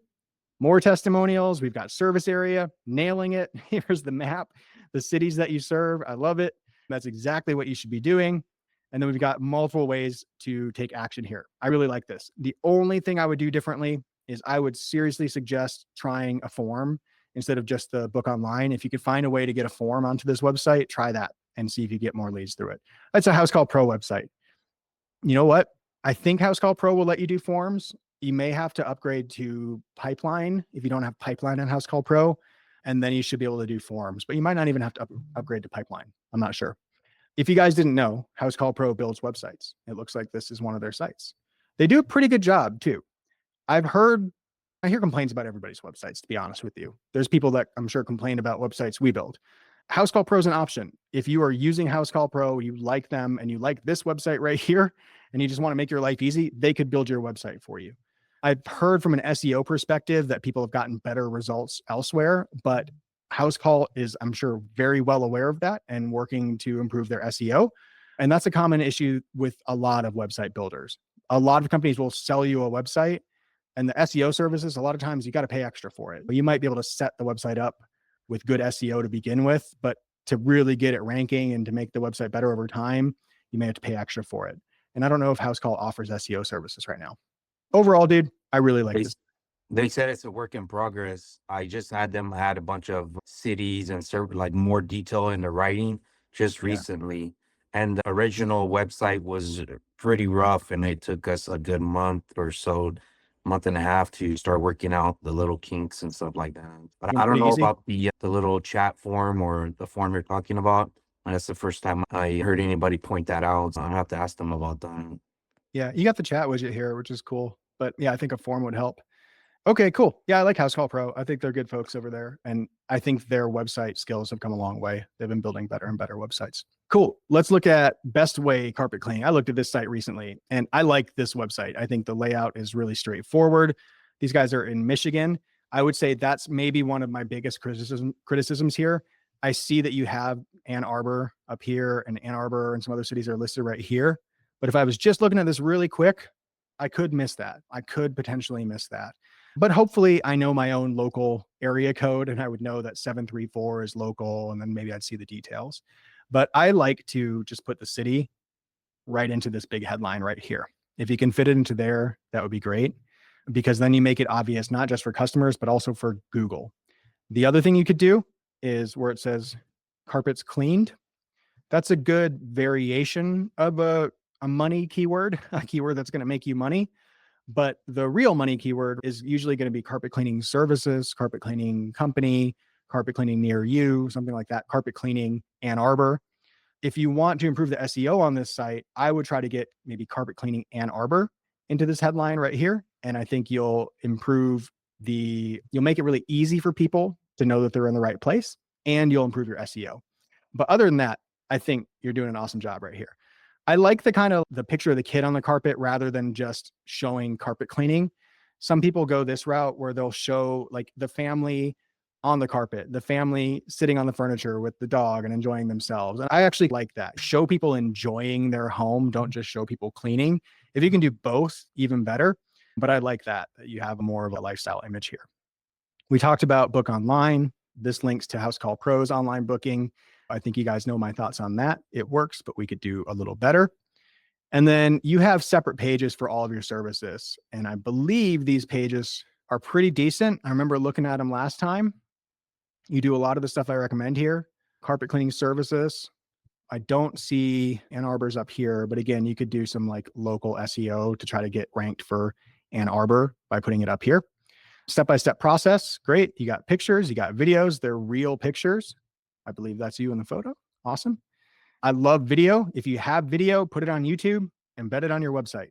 more testimonials. We've got service area, nailing it. Here's the map, the cities that you serve. I love it. That's exactly what you should be doing. And then we've got multiple ways to take action here. I really like this. The only thing I would do differently is I would seriously suggest trying a form instead of just the book online. If you could find a way to get a form onto this website, try that and see if you get more leads through it. That's a House Call Pro website. You know what? I think House Call Pro will let you do forms. You may have to upgrade to Pipeline if you don't have Pipeline on House Call Pro, and then you should be able to do forms, but you might not even have to upgrade to Pipeline. I'm not sure. If you guys didn't know, House Call Pro builds websites. It looks like this is one of their sites. They do a pretty good job too. I hear complaints about everybody's websites, to be honest with you. There's people that I'm sure complain about websites we build. House Call Pro is an option. If you are using House Call Pro, you like them and you like this website right here, and you just want to make your life easy, they could build your website for you. I've heard from an SEO perspective that people have gotten better results elsewhere, but House Call is, I'm sure, very well aware of that and working to improve their SEO. And that's a common issue with a lot of website builders. A lot of companies will sell you a website, and the SEO services, a lot of times you got to pay extra for it. But you might be able to set the website up with good SEO to begin with, but to really get it ranking and to make the website better over time, you may have to pay extra for it. And I don't know if House Call offers SEO services right now. Overall, dude, I really like this. They said it's a work in progress. I just had them add a bunch of cities and like more detail in the writing just recently. And the original website was pretty rough, and it took us a good month or so, month and a half to start working out the little kinks and stuff like that. But I don't know about the little chat form or the form you're talking about. That's the first time I heard anybody point that out. So I'll have to ask them about that. Yeah, you got the chat widget here, which is cool. But yeah, I think a form would help. Okay, cool. Yeah, I like House Call Pro. I think they're good folks over there. And I think their website skills have come a long way. They've been building better and better websites. Cool. Let's look at Best Way Carpet Cleaning. I looked at this site recently and I like this website. I think the layout is really straightforward. These guys are in Michigan. I would say that's maybe one of my biggest criticisms here. I see that you have Ann Arbor up here, and Ann Arbor and some other cities are listed right here. But if I was just looking at this really quick, I could miss that. I could potentially miss that. But hopefully I know my own local area code and I would know that 734 is local, and then maybe I'd see the details. But I like to just put the city right into this big headline right here. If you can fit it into there, that would be great, because then you make it obvious, not just for customers, but also for Google. The other thing you could do is where it says carpets cleaned. That's a good variation of a money keyword, a keyword that's going to make you money. But the real money keyword is usually going to be carpet cleaning services, carpet cleaning company, carpet cleaning near you, something like that, carpet cleaning Ann Arbor. If you want to improve the SEO on this site, I would try to get maybe carpet cleaning Ann Arbor into this headline right here. And I think you'll make it really easy for people to know that they're in the right place, and you'll improve your SEO. But other than that, I think you're doing an awesome job right here. I like the picture of the kid on the carpet rather than just showing carpet cleaning. Some people go this route where they'll show like the family on the carpet, the family sitting on the furniture with the dog and enjoying themselves. And I actually like that. Show people enjoying their home. Don't just show people cleaning. If you can do both, even better. But I like that you have more of a lifestyle image here. We talked about book online. This links to House Call Pro's online booking. I think you guys know my thoughts on that. It works, but we could do a little better. And then you have separate pages for all of your services. And I believe these pages are pretty decent. I remember looking at them last time. You do a lot of the stuff I recommend here. Carpet cleaning services. I don't see Ann Arbor's up here, but again, you could do some like local SEO to try to get ranked for Ann Arbor by putting it up here. Step-by-step process. Great. You got pictures, you got videos. They're real pictures. I believe that's you in the photo. Awesome. I love video. If you have video, put it on YouTube, embed it on your website.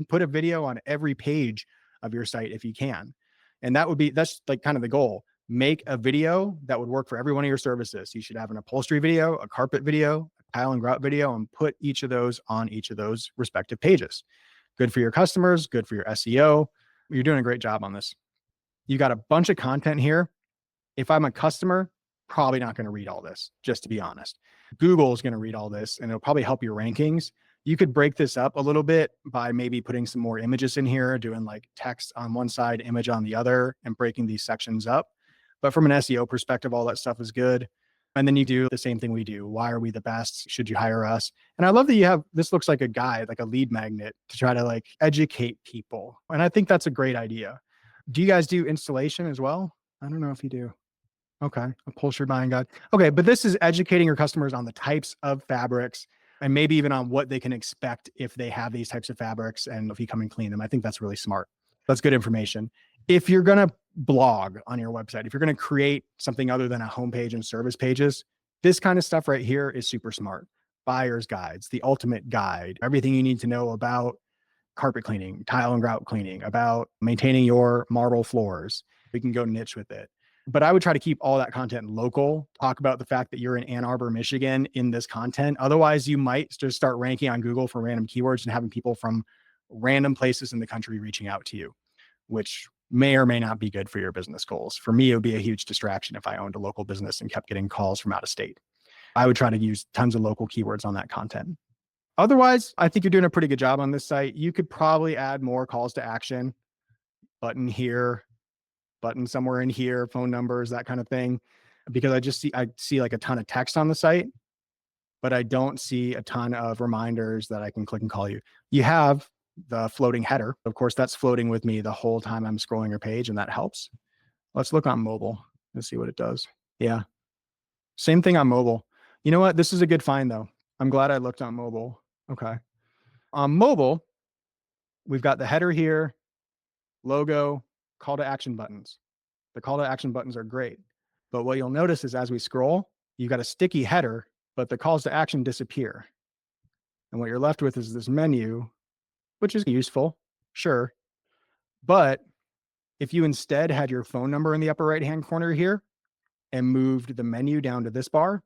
Put a video on every page of your site if you can. And that's like kind of the goal. Make a video that would work for every one of your services. You should have an upholstery video, a carpet video, a tile and grout video, and put each of those on each of those respective pages. Good for your customers, good for your SEO. You're doing a great job on this. You got a bunch of content here. If I'm a customer, probably not going to read all this, just to be honest. Google is going to read all this and it'll probably help your rankings. You could break this up a little bit by maybe putting some more images in here, doing like text on one side, image on the other, and breaking these sections up. But from an SEO perspective, all that stuff is good. And then you do the same thing we do. Why are we the best? Should you hire us? And I love that this looks like a guide, like a lead magnet to try to like educate people. And I think that's a great idea. Do you guys do installation as well? I don't know if you do. Okay. Upholstery buying guide. Okay. But this is educating your customers on the types of fabrics and maybe even on what they can expect if they have these types of fabrics and if you come and clean them. I think that's really smart. That's good information. If you're going to blog on your website, if you're going to create something other than a homepage and service pages, this kind of stuff right here is super smart. Buyer's guides, the ultimate guide, everything you need to know about carpet cleaning, tile and grout cleaning, about maintaining your marble floors. We can go niche with it. But I would try to keep all that content local. Talk about the fact that you're in Ann Arbor, Michigan in this content. Otherwise, you might just start ranking on Google for random keywords and having people from random places in the country reaching out to you, which may or may not be good for your business goals. For me, it would be a huge distraction if I owned a local business and kept getting calls from out of state. I would try to use tons of local keywords on that content. Otherwise, I think you're doing a pretty good job on this site. You could probably add more calls to action, button here, button somewhere in here, phone numbers, that kind of thing. Because I see like a ton of text on the site, but I don't see a ton of reminders that I can click and call you. You have the floating header. Of course, that's floating with me the whole time I'm scrolling your page, and that helps. Let's look on mobile and see what it does. Yeah. Same thing on mobile. You know what? This is a good find though. I'm glad I looked on mobile. Okay. On mobile, we've got the header here, logo, call to action buttons. The call to action buttons are great. But what you'll notice is as we scroll, you've got a sticky header, but the calls to action disappear. And what you're left with is this menu, which is useful, sure. But if you instead had your phone number in the upper right-hand corner here and moved the menu down to this bar,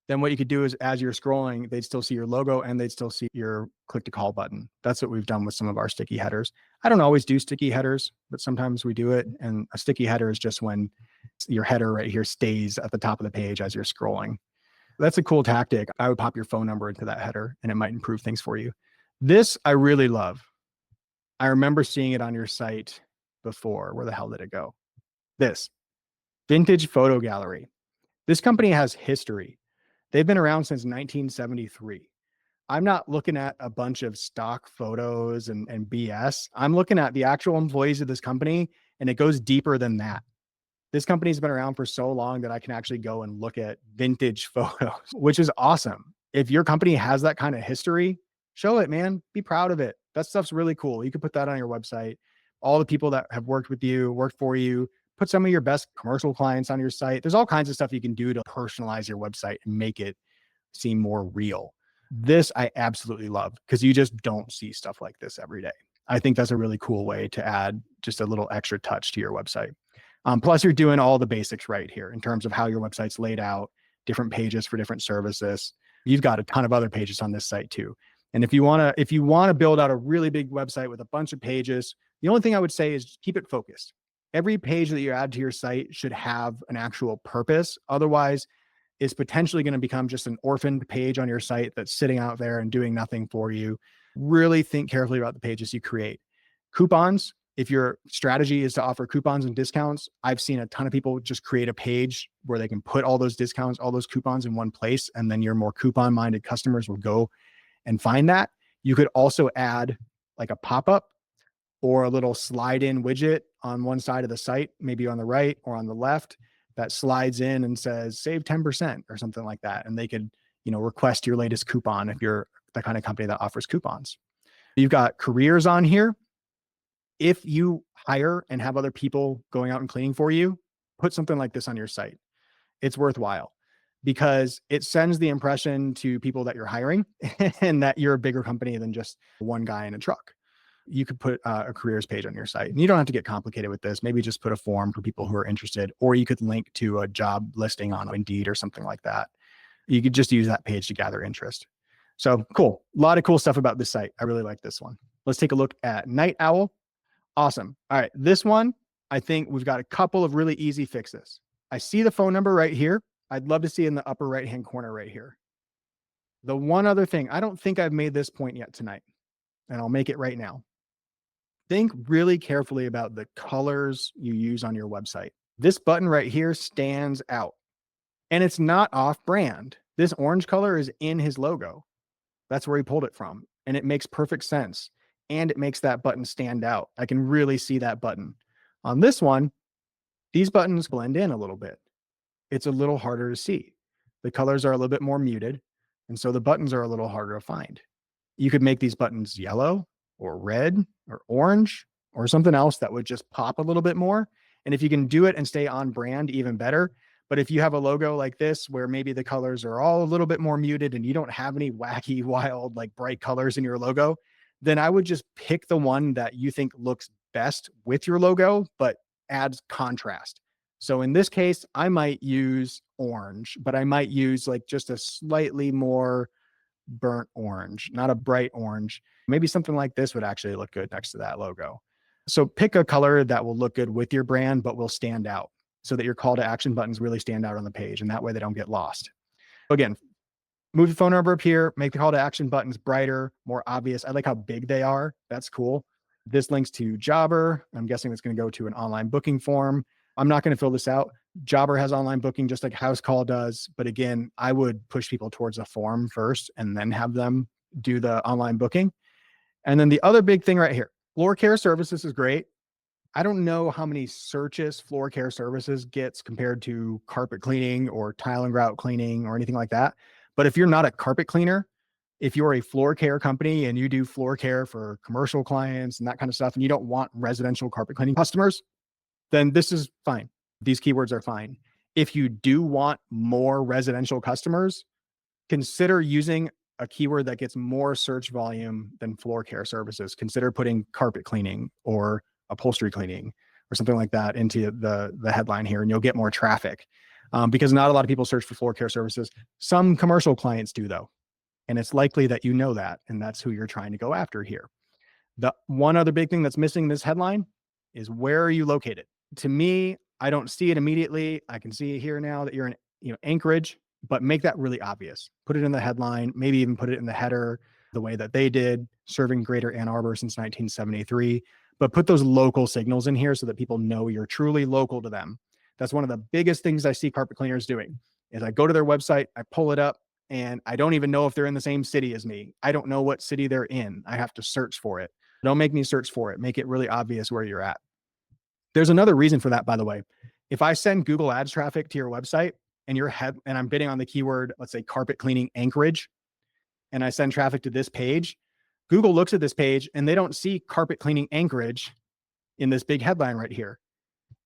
then what you could do is as you're scrolling, they'd still see your logo and they'd still see your click to call button. That's what we've done with some of our sticky headers. I don't always do sticky headers, but sometimes we do it. And a sticky header is just when your header right here stays at the top of the page as you're scrolling. That's a cool tactic. I would pop your phone number into that header and it might improve things for you. This I really love. I remember seeing it on your site before. Where the hell did it go? This vintage photo gallery. This company has history. They've been around since 1973. I'm not looking at a bunch of stock photos and BS. I'm looking at the actual employees of this company, and it goes deeper than that. This company's been around for so long that I can actually go and look at vintage photos, which is awesome. If your company has that kind of history, show it, man. Be proud of it. That stuff's really cool. You can put that on your website. All the people that have worked with you, worked for you, put some of your best commercial clients on your site. There's all kinds of stuff you can do to personalize your website and make it seem more real. This I absolutely love because you just don't see stuff like this every day. I think that's a really cool way to add just a little extra touch to your website. Plus, you're doing all the basics right here in terms of how your website's laid out, different pages for different services. You've got a ton of other pages on this site too. And if you want to build out a really big website with a bunch of pages, the only thing I would say is keep it focused. Every page that you add to your site should have an actual purpose. Otherwise, it's potentially going to become just an orphaned page on your site that's sitting out there and doing nothing for you. Really think carefully about the pages you create. Coupons, if your strategy is to offer coupons and discounts, I've seen a ton of people just create a page where they can put all those discounts, all those coupons in one place, and then your more coupon-minded customers will go and find that. You could also add like a pop-up or a little slide-in widget on one side of the site, maybe on the right or on the left, that slides in and says, save 10% or something like that. And they could, request your latest coupon if you're the kind of company that offers coupons. You've got careers on here. If you hire and have other people going out and cleaning for you, put something like this on your site. It's worthwhile because it sends the impression to people that you're hiring and that you're a bigger company than just one guy in a truck. You could put a careers page on your site, and you don't have to get complicated with this. Maybe just put a form for people who are interested, or you could link to a job listing on Indeed or something like that. You could just use that page to gather interest. So cool. A lot of cool stuff about this site. I really like this one. Let's take a look at Night Owl. Awesome. All right. This one, I think we've got a couple of really easy fixes. I see the phone number right here. I'd love to see in the upper right-hand corner right here. The one other thing, I don't think I've made this point yet tonight, and I'll make it right now. Think really carefully about the colors you use on your website. This button right here stands out, and it's not off-brand. This orange color is in his logo. That's where he pulled it from, and it makes perfect sense. And it makes that button stand out. I can really see that button. On this one, these buttons blend in a little bit. It's a little harder to see. The colors are a little bit more muted, and so the buttons are a little harder to find. You could make these buttons yellow or red or orange or something else that would just pop a little bit more. And if you can do it and stay on brand, even better. But if you have a logo like this, where maybe the colors are all a little bit more muted and you don't have any wacky, wild, like bright colors in your logo, then I would just pick the one that you think looks best with your logo, but adds contrast. So in this case, I might use orange, but I might use like just a slightly more burnt orange, not a bright orange. Maybe something like this would actually look good next to that logo. So pick a color that will look good with your brand, but will stand out so that your call to action buttons really stand out on the page. And that way they don't get lost. Again, move the phone number up here, make the call to action buttons brighter, more obvious. I like how big they are. That's cool. This links to Jobber. I'm guessing it's going to go to an online booking form. I'm not going to fill this out. Jobber has online booking just like House Call does. But again, I would push people towards a form first and then have them do the online booking. And then the other big thing right here, floor care services is great. I don't know how many searches floor care services gets compared to carpet cleaning or tile and grout cleaning or anything like that. But if you're not a carpet cleaner, if you're a floor care company and you do floor care for commercial clients and that kind of stuff, and you don't want residential carpet cleaning customers, then this is fine. These keywords are fine. If you do want more residential customers, consider using a keyword that gets more search volume than floor care services. Consider putting carpet cleaning or upholstery cleaning or something like that into the headline here, and you'll get more traffic. Because not a lot of people search for floor care services. Some commercial clients do though. And it's likely that you know that, and that's who you're trying to go after here. The one other big thing that's missing in this headline is where are you located? To me, I don't see it immediately. I can see it here now that you're in Anchorage, but make that really obvious. Put it in the headline, maybe even put it in the header the way that they did, serving Greater Ann Arbor since 1973. But put those local signals in here so that people know you're truly local to them. That's one of the biggest things I see carpet cleaners doing is I go to their website, I pull it up, and I don't even know if they're in the same city as me. I don't know what city they're in. I have to search for it. Don't make me search for it. Make it really obvious where you're at. There's another reason for that, by the way. If I send Google Ads traffic to your website and and I'm bidding on the keyword, let's say carpet cleaning Anchorage, and I send traffic to this page, Google looks at this page and they don't see carpet cleaning Anchorage in this big headline right here.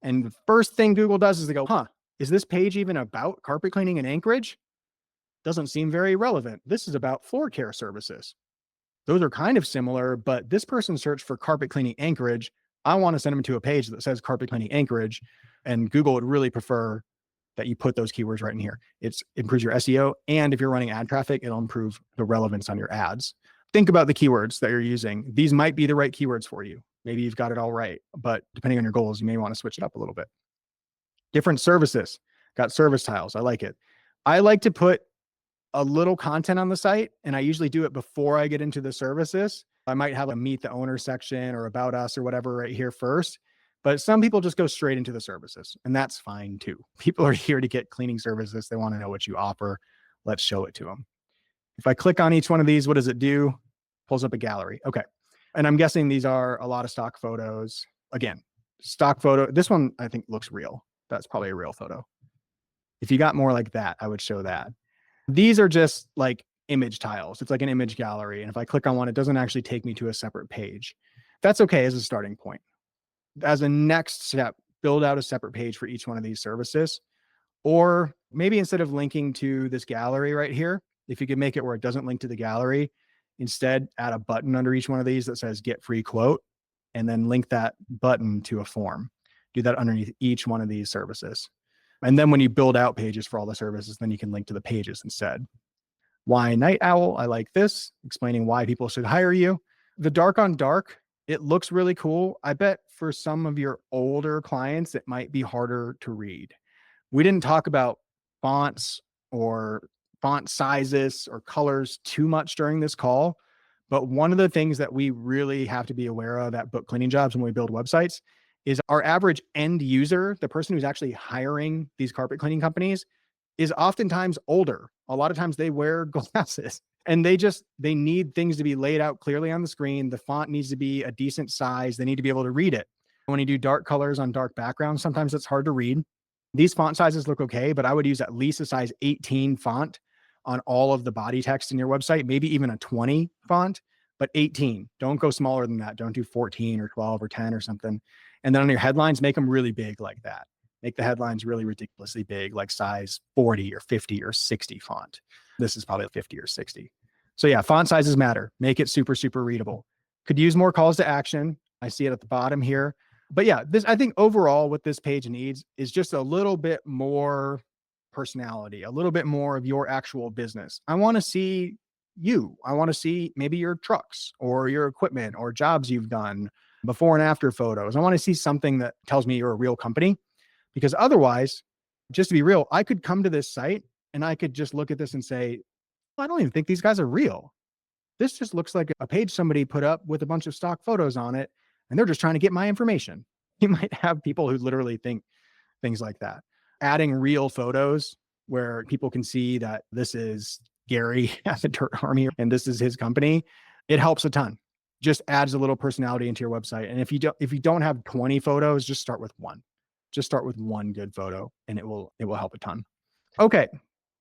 And the first thing Google does is they go, is this page even about carpet cleaning in Anchorage? Doesn't seem very relevant. This is about floor care services. Those are kind of similar, but this person searched for carpet cleaning Anchorage. I want to send them to a page that says carpet cleaning Anchorage, and Google would really prefer that you put those keywords right in here. It improves your SEO, and if you're running ad traffic, it'll improve the relevance on your ads. Think about the keywords that you're using. These might be the right keywords for you. Maybe you've got it all right, but depending on your goals, you may want to switch it up a little bit. Different services. Got service tiles. I like it. I like to put a little content on the site, and I usually do it before I get into the services. I might have a meet the owner section or about us or whatever right here first, but some people just go straight into the services, and that's fine too. People are here to get cleaning services. They want to know what you offer. Let's show it to them. If I click on each one of these, what does it do? Pulls up a gallery. Okay. And I'm guessing these are a lot of stock photos. Again, stock photo. This one I think looks real. That's probably a real photo. If you got more like that, I would show that. These are just like image tiles. It's like an image gallery. And if I click on one, it doesn't actually take me to a separate page. That's okay as a starting point. As a next step, build out a separate page for each one of these services. Or maybe instead of linking to this gallery right here, if you could make it where it doesn't link to the gallery, instead add a button under each one of these that says get free quote, and then link that button to a form. Do that underneath each one of these services. And then when you build out pages for all the services, then you can link to the pages instead. Why Night Owl? I like this, explaining why people should hire you. The dark on dark, it looks really cool. I bet for some of your older clients, it might be harder to read. We didn't talk about fonts or font sizes or colors too much during this call, but one of the things that we really have to be aware of at Book Cleaning Jobs when we build websites is our average end user, the person who's actually hiring these carpet cleaning companies, is oftentimes older. A lot of times they wear glasses and they need things to be laid out clearly on the screen. The font needs to be a decent size. They need to be able to read it. When you do dark colors on dark backgrounds, sometimes it's hard to read. These font sizes look okay, but I would use at least a size 18 font on all of the body text in your website, maybe even a 20 font, but 18. Don't go smaller than that. Don't do 14 or 12 or 10 or something. And then on your headlines, make them really big like that. Make the headlines really ridiculously big, like size 40 or 50 or 60 font. This is probably 50 or 60. So yeah, font sizes matter. Make it super, super readable. Could use more calls to action. I see it at the bottom here. But yeah, I think overall what this page needs is just a little bit more personality, a little bit more of your actual business. I want to see you. I want to see maybe your trucks or your equipment or jobs you've done, before and after photos. I want to see something that tells me you're a real company, because otherwise, just to be real, I could come to this site and I could just look at this and say, I don't even think these guys are real. This just looks like a page somebody put up with a bunch of stock photos on it, and they're just trying to get my information. You might have people who literally think things like that. Adding real photos where people can see that this is Gary at the Dirt Army and this is his company, it helps a ton. Just adds a little personality into your website. And if you don't have 20 photos, just start with one. Just start with one good photo, and it will help a ton. Okay.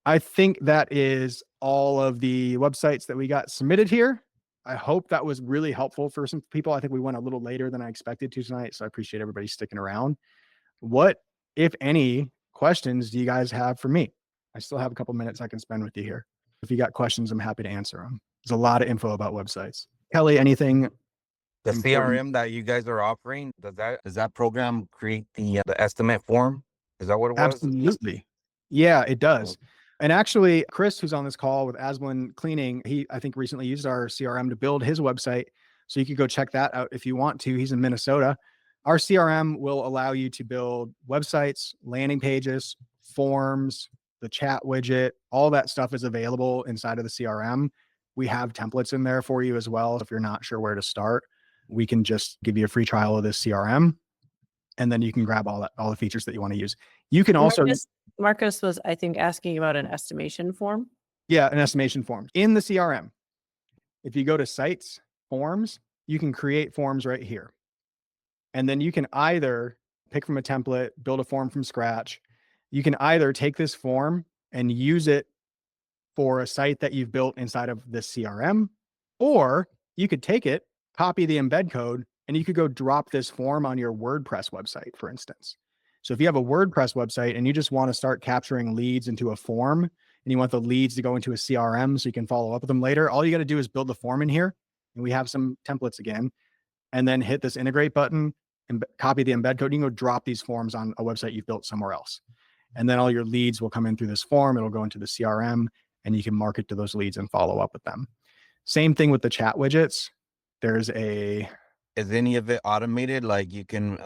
I think that is all of the websites that we got submitted here. I hope that was really helpful for some people. I think we went a little later than I expected to tonight, so I appreciate everybody sticking around. What, if any, questions do you guys have for me? I still have a couple minutes I can spend with you here. If you got questions, I'm happy to answer them. There's a lot of info about websites. Kelly, anything? The important? CRM that you guys are offering, does that program create the estimate form? Is that what it was? Absolutely. Yeah, it does. And actually, Chris, who's on this call with Asplin Cleaning, he, I think, recently used our CRM to build his website. So you could go check that out if you want to. He's in Minnesota. Our CRM will allow you to build websites, landing pages, forms, the chat widget, all that stuff is available inside of the CRM. We have templates in there for you as well. If you're not sure where to start, we can just give you a free trial of this CRM, and then you can grab all the features that you want to use. You can also Marcus was, I think, asking about an estimation form. Yeah, an estimation form in the CRM. If you go to sites, forms, you can create forms right here. And then you can either pick from a template, build a form from scratch. You can either take this form and use it for a site that you've built inside of this CRM, or you could take it, copy the embed code, and you could go drop this form on your WordPress website, for instance. So if you have a WordPress website and you just want to start capturing leads into a form and you want the leads to go into a CRM so you can follow up with them later, all you got to do is build the form in here. And we have some templates again, and then hit this integrate button and copy the embed code. You can go drop these forms on a website you've built somewhere else. And then all your leads will come in through this form. It'll go into the CRM and you can market to those leads and follow up with them. Same thing with the chat widgets. Is any of it automated? Like you can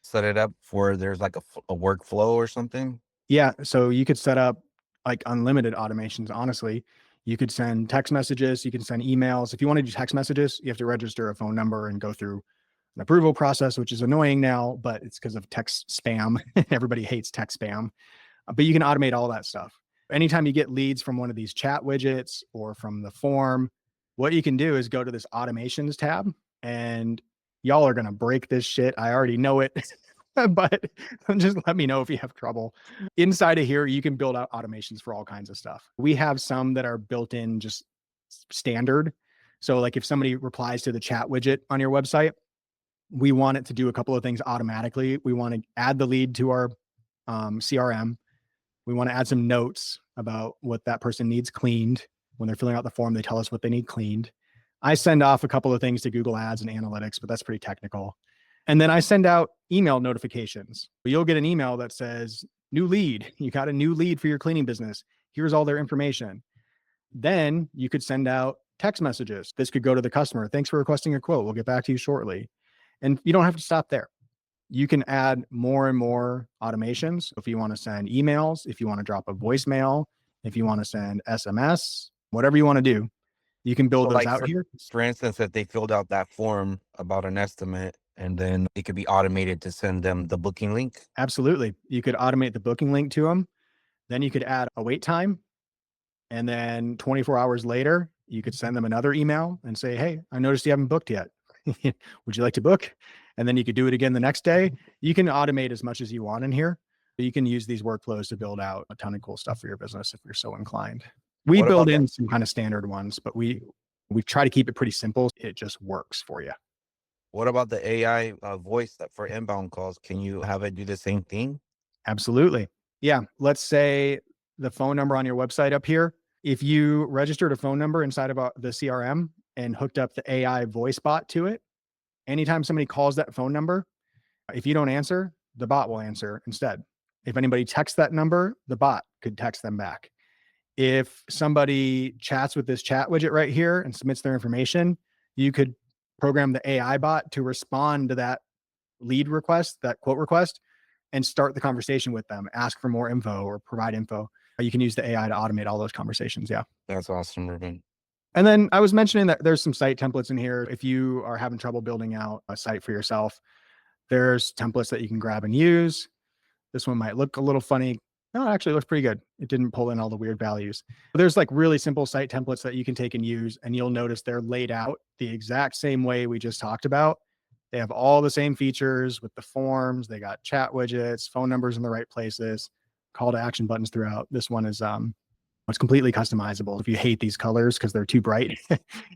set it up for there's like a workflow or something? Yeah. So you could set up like unlimited automations. Honestly, you could send text messages. You can send emails. If you want to do text messages, you have to register a phone number and go through an approval process, which is annoying now, but it's because of text spam. Everybody hates text spam, but you can automate all that stuff. Anytime you get leads from one of these chat widgets or from the form, what you can do is go to this automations tab, and y'all are going to break this shit. I already know it, but just let me know if you have trouble. Inside of here, you can build out automations for all kinds of stuff. We have some that are built in just standard. So like if somebody replies to the chat widget on your website, we want it to do a couple of things automatically. We want to add the lead to our CRM. We want to add some notes about what that person needs cleaned. When they're filling out the form, they tell us what they need cleaned. I send off a couple of things to Google Ads and analytics, but that's pretty technical. And then I send out email notifications. You'll get an email that says, new lead. You got a new lead for your cleaning business. Here's all their information. Then you could send out text messages. This could go to the customer. Thanks for requesting a quote. We'll get back to you shortly. And you don't have to stop there. You can add more and more automations. If you want to send emails, if you want to drop a voicemail, if you want to send SMS, whatever you want to do, you can build those out here. For instance, if they filled out that form about an estimate, and then it could be automated to send them the booking link. Absolutely. You could automate the booking link to them. Then you could add a wait time. And then 24 hours later, you could send them another email and say, hey, I noticed you haven't booked yet. Would you like to book? And then you could do it again the next day. You can automate as much as you want in here. You can use these workflows to build out a ton of cool stuff for your business if you're so inclined. We build in some kind of standard ones, but we try to keep it pretty simple. It just works for you. What about the AI voice that for inbound calls? Can you have it do the same thing? Absolutely. Yeah. Let's say the phone number on your website up here. If you registered a phone number inside of the CRM and hooked up the AI voice bot to it, anytime somebody calls that phone number, if you don't answer, the bot will answer instead. If anybody texts that number, the bot could text them back. If somebody chats with this chat widget right here and submits their information, you could program the AI bot to respond to that lead request, that quote request, and start the conversation with them, ask for more info or provide info. You can use the AI to automate all those conversations. Yeah. That's awesome, Reuben. And then I was mentioning that there's some site templates in here. If you are having trouble building out a site for yourself, there's templates that you can grab and use. This one might look a little funny. No, it actually looks pretty good. It didn't pull in all the weird values. There's like really simple site templates that you can take and use, and you'll notice they're laid out the exact same way we just talked about. They have all the same features with the forms. They got chat widgets, phone numbers in the right places, call to action buttons throughout. This one is it's completely customizable. If you hate these colors because they're too bright,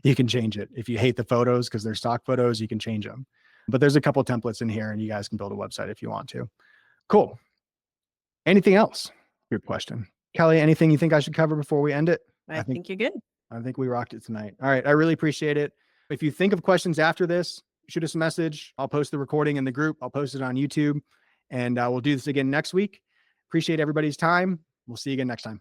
you can change it. If you hate the photos because they're stock photos, you can change them. But there's a couple templates in here and you guys can build a website if you want to. Cool. Anything else? Good question. Kelly, anything you think I should cover before we end it? I think you're good. I think we rocked it tonight. All right. I really appreciate it. If you think of questions after this, shoot us a message. I'll post the recording in the group. I'll post it on YouTube, and we'll do this again next week. Appreciate everybody's time. We'll see you again next time.